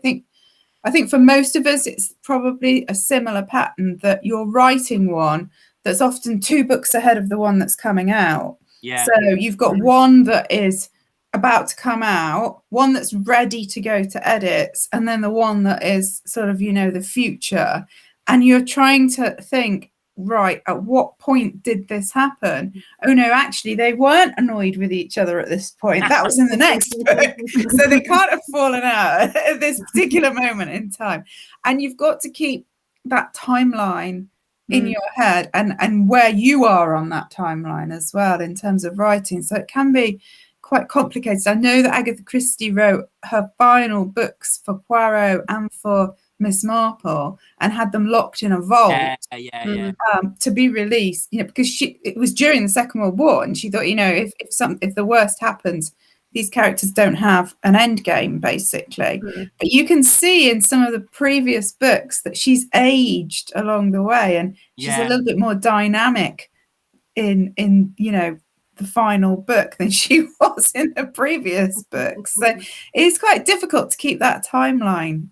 think for most of us, it's probably a similar pattern that you're writing one that's often 2 books ahead of the one that's coming out. Yeah. So you've got one that is about to come out, one that's ready to go to edits, and then the one that is sort of, you know, the future. And you're trying to think, right, at what point did this happen? Oh no, actually they weren't annoyed with each other at this point. That was in the next book. So they can't have fallen out at this particular moment in time. And you've got to keep that timeline in your head and where you are on that timeline as well in terms of writing. So it can be quite complicated. I know that Agatha Christie wrote her final books for Poirot and for Miss Marple and had them locked in a vault to be released, you know, because it was during the Second World War, and she thought, you know, if the worst happens, these characters don't have an end game, basically. But you can see in some of the previous books that she's aged along the way, and she's a little bit more dynamic in you know, the final book than she was in the previous books. So it's quite difficult to keep that timeline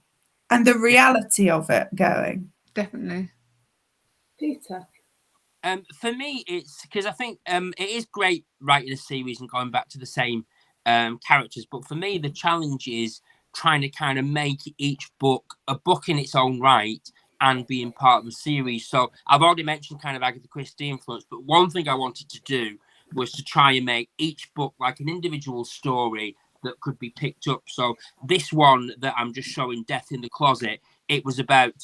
and the reality of it going. Definitely. Peter? For me, it's because I think it is great writing a series and going back to the same characters, but for me the challenge is trying to kind of make each book a book in its own right and being part of the series. So I've already mentioned kind of Agatha Christie influence, but one thing I wanted to do was to try and make each book like an individual story that could be picked up. So this one that I'm just showing, Death in the Closet, it was about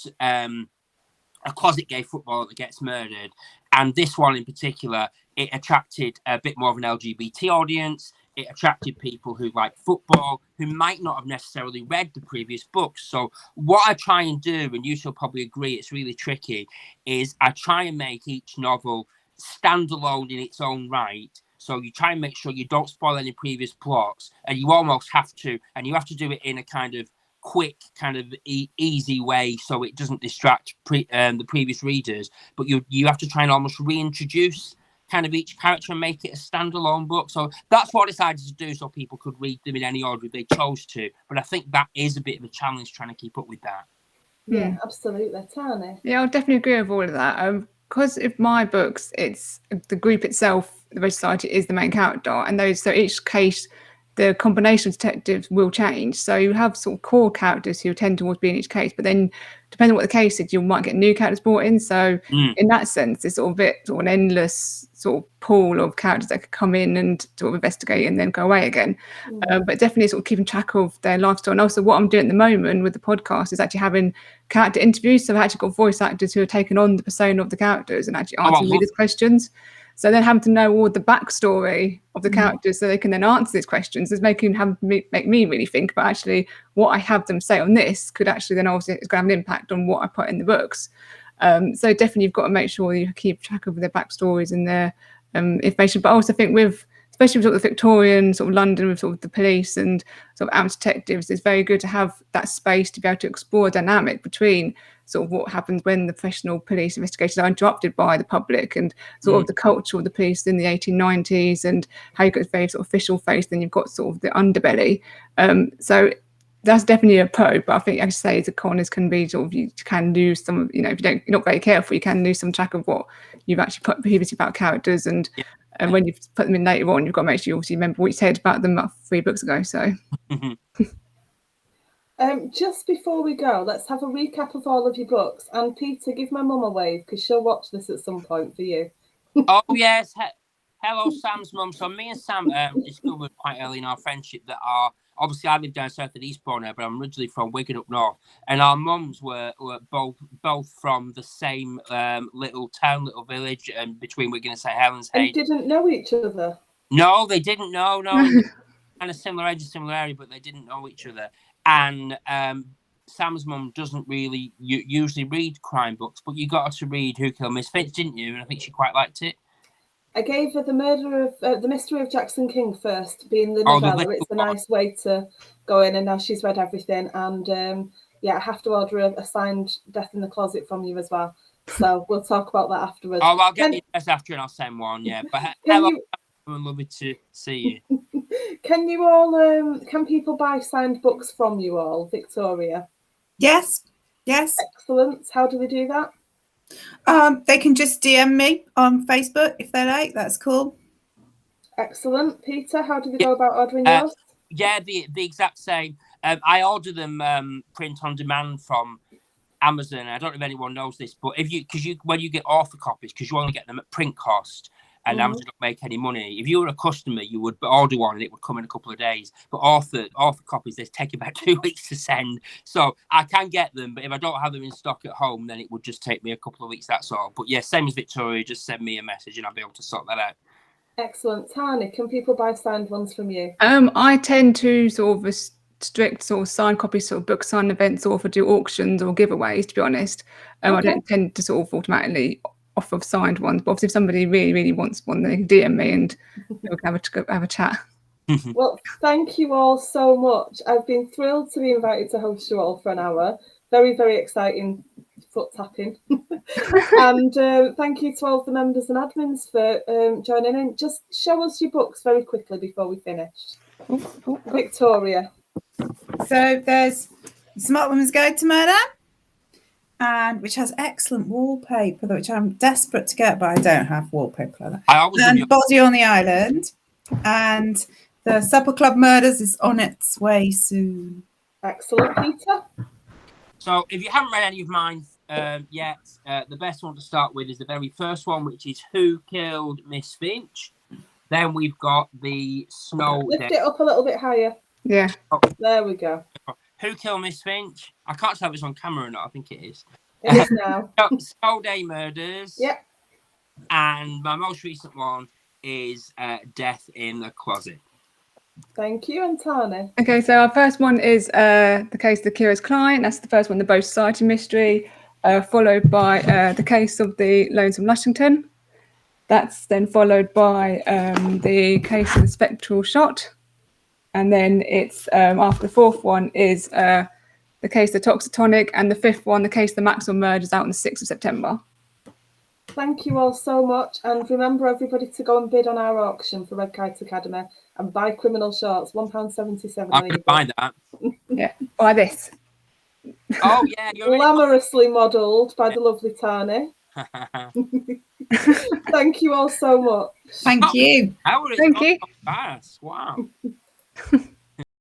a closet gay footballer that gets murdered. And this one in particular, it attracted a bit more of an LGBT audience. It attracted people who like football, who might not have necessarily read the previous books. So what I try and do, and you shall probably agree, it's really tricky, is I try and make each novel standalone in its own right. So you try and make sure you don't spoil any previous plots, and you almost have to, and you have to do it in a kind of quick, kind of easy way, so it doesn't distract the previous readers. But you have to try and almost reintroduce kind of each character and make it a standalone book. So that's what I decided to do, so people could read them in any order if they chose to. But I think that is a bit of a challenge trying to keep up with that. Yeah, absolutely. Tanya? Yeah, I'll definitely agree with all of that. Because if my books, it's the group itself, the Red Society is the main character, and so each case, the combination of detectives will change. So you have sort of core characters who tend towards being each case, but then depending on what the case is, you might get new characters brought in. So in that sense, it's sort of an endless sort of pool of characters that could come in and sort of investigate and then go away again. But definitely sort of keeping track of their life story. And also what I'm doing at the moment with the podcast is actually having character interviews. So I've actually got voice actors who are taking on the persona of the characters and actually answering readers' questions. So then having to know all the backstory of the characters so they can then answer these questions is make me really think about actually what I have them say on this could actually then also it's going to have an impact on what I put in the books. So definitely you've got to make sure you keep track of their backstories and their information. But I also think especially with sort of the Victorian sort of London with sort of the police and sort of amateur detectives, it's very good to have that space to be able to explore a dynamic between sort of what happens when the professional police investigations are interrupted by the public and sort of the culture of the police in the 1890s and how you've got a very sort of official face, then you've got sort of the underbelly. So that's definitely a pro, but I think, as I say, as a con can be sort of, you can lose some, if you're not very careful, you can lose some track of what you've actually put previously about characters, and when you've put them in later on, you've got to make sure you obviously remember what you said about them 3 books ago. So just before we go, let's have a recap of all of your books. And Peter, give my mum a wave because she'll watch this at some point for you. Oh yes, hello Sam's mum. So me and Sam discovered quite early in our friendship that obviously I live down south of Eastbourne, but I'm originally from Wigan up north, and our mums were both from the same little town, little village, between Wigan and St Helens. And didn't know each other? No, they didn't know. No, kind of similar age, similar area, but they didn't know each other. And Sam's mum doesn't really usually read crime books, but you got her to read Who Killed Miss Finch, didn't you? And I think she quite liked it. I gave her the Mystery of Jackson King first, being the novella. It's a nice way to go in, and now she's read everything. And I have to order a signed Death in the Closet from you as well. So we'll talk about that afterwards. Oh, I'll get you this after and I'll send one. Yeah, but hello, I'm lovely to see you. Can you all? Can people buy signed books from you all, Victoria? Yes. Excellent. How do they do that? They can just DM me on Facebook if they like. That's cool. Excellent. Peter, how do they go about ordering yours? Yeah, the exact same. I order them print on demand from Amazon. I don't know if anyone knows this, but when you get author copies, because you only get them at print cost, and Amazon don't make any money. If you were a customer, you would order one and it would come in a couple of days. But author copies, they take about 2 weeks to send. So I can get them, but if I don't have them in stock at home, then it would just take me a couple of weeks, that's all. But yeah, same as Victoria, just send me a message and I'll be able to sort that out. Excellent. Tanya, can people buy signed ones from you? I tend to sort of restrict sort of signed copies, sort of book sign events, or do auctions or giveaways, to be honest. I don't tend to sort of automatically offer signed ones, but obviously if somebody really, really wants one, they can DM me and we'll have a chat. Well, thank you all so much. I've been thrilled to be invited to host you all for an hour. Very, very exciting foot tapping. And thank you to all the members and admins for joining in. Just show us your books very quickly before we finish. Victoria. So there's Smart Woman's Guide to Murder, and which has excellent wallpaper, which I'm desperate to get, but I don't have wallpaper like that. And Body on the Island, and the Supper Club Murders is on its way soon. Excellent, Peter. So if you haven't read any of mine yet, the best one to start with is the very first one, which is Who Killed Miss Finch. Then we've got the Snow. Lift it up a little bit higher. Yeah. There we go. Who Killed Miss Finch? I can't tell if it's on camera or not. I think it is. It is now. Skull Day Murders. Yep. And my most recent one is Death in the Closet. Thank you, and Tani. Okay, so our first one is the case of the curious client. That's the first one, the Bow Society mystery, followed by the case of the Lonesome Lushington. That's then followed by the case of the spectral shot. And then it's after the fourth one is the case of the Toxitonic, and the fifth one, the case of the Maxwell murders, out on the 6th of September. Thank you all so much. And remember, everybody, to go and bid on our auction for Red Kite Academy and buy Criminal Shorts, £1.77. I'm going to buy that. Yeah, buy this. Oh, yeah. You're Glamorously modelled by the lovely Tani. Thank you all so much. Thank you. Thank you. Fast. Wow.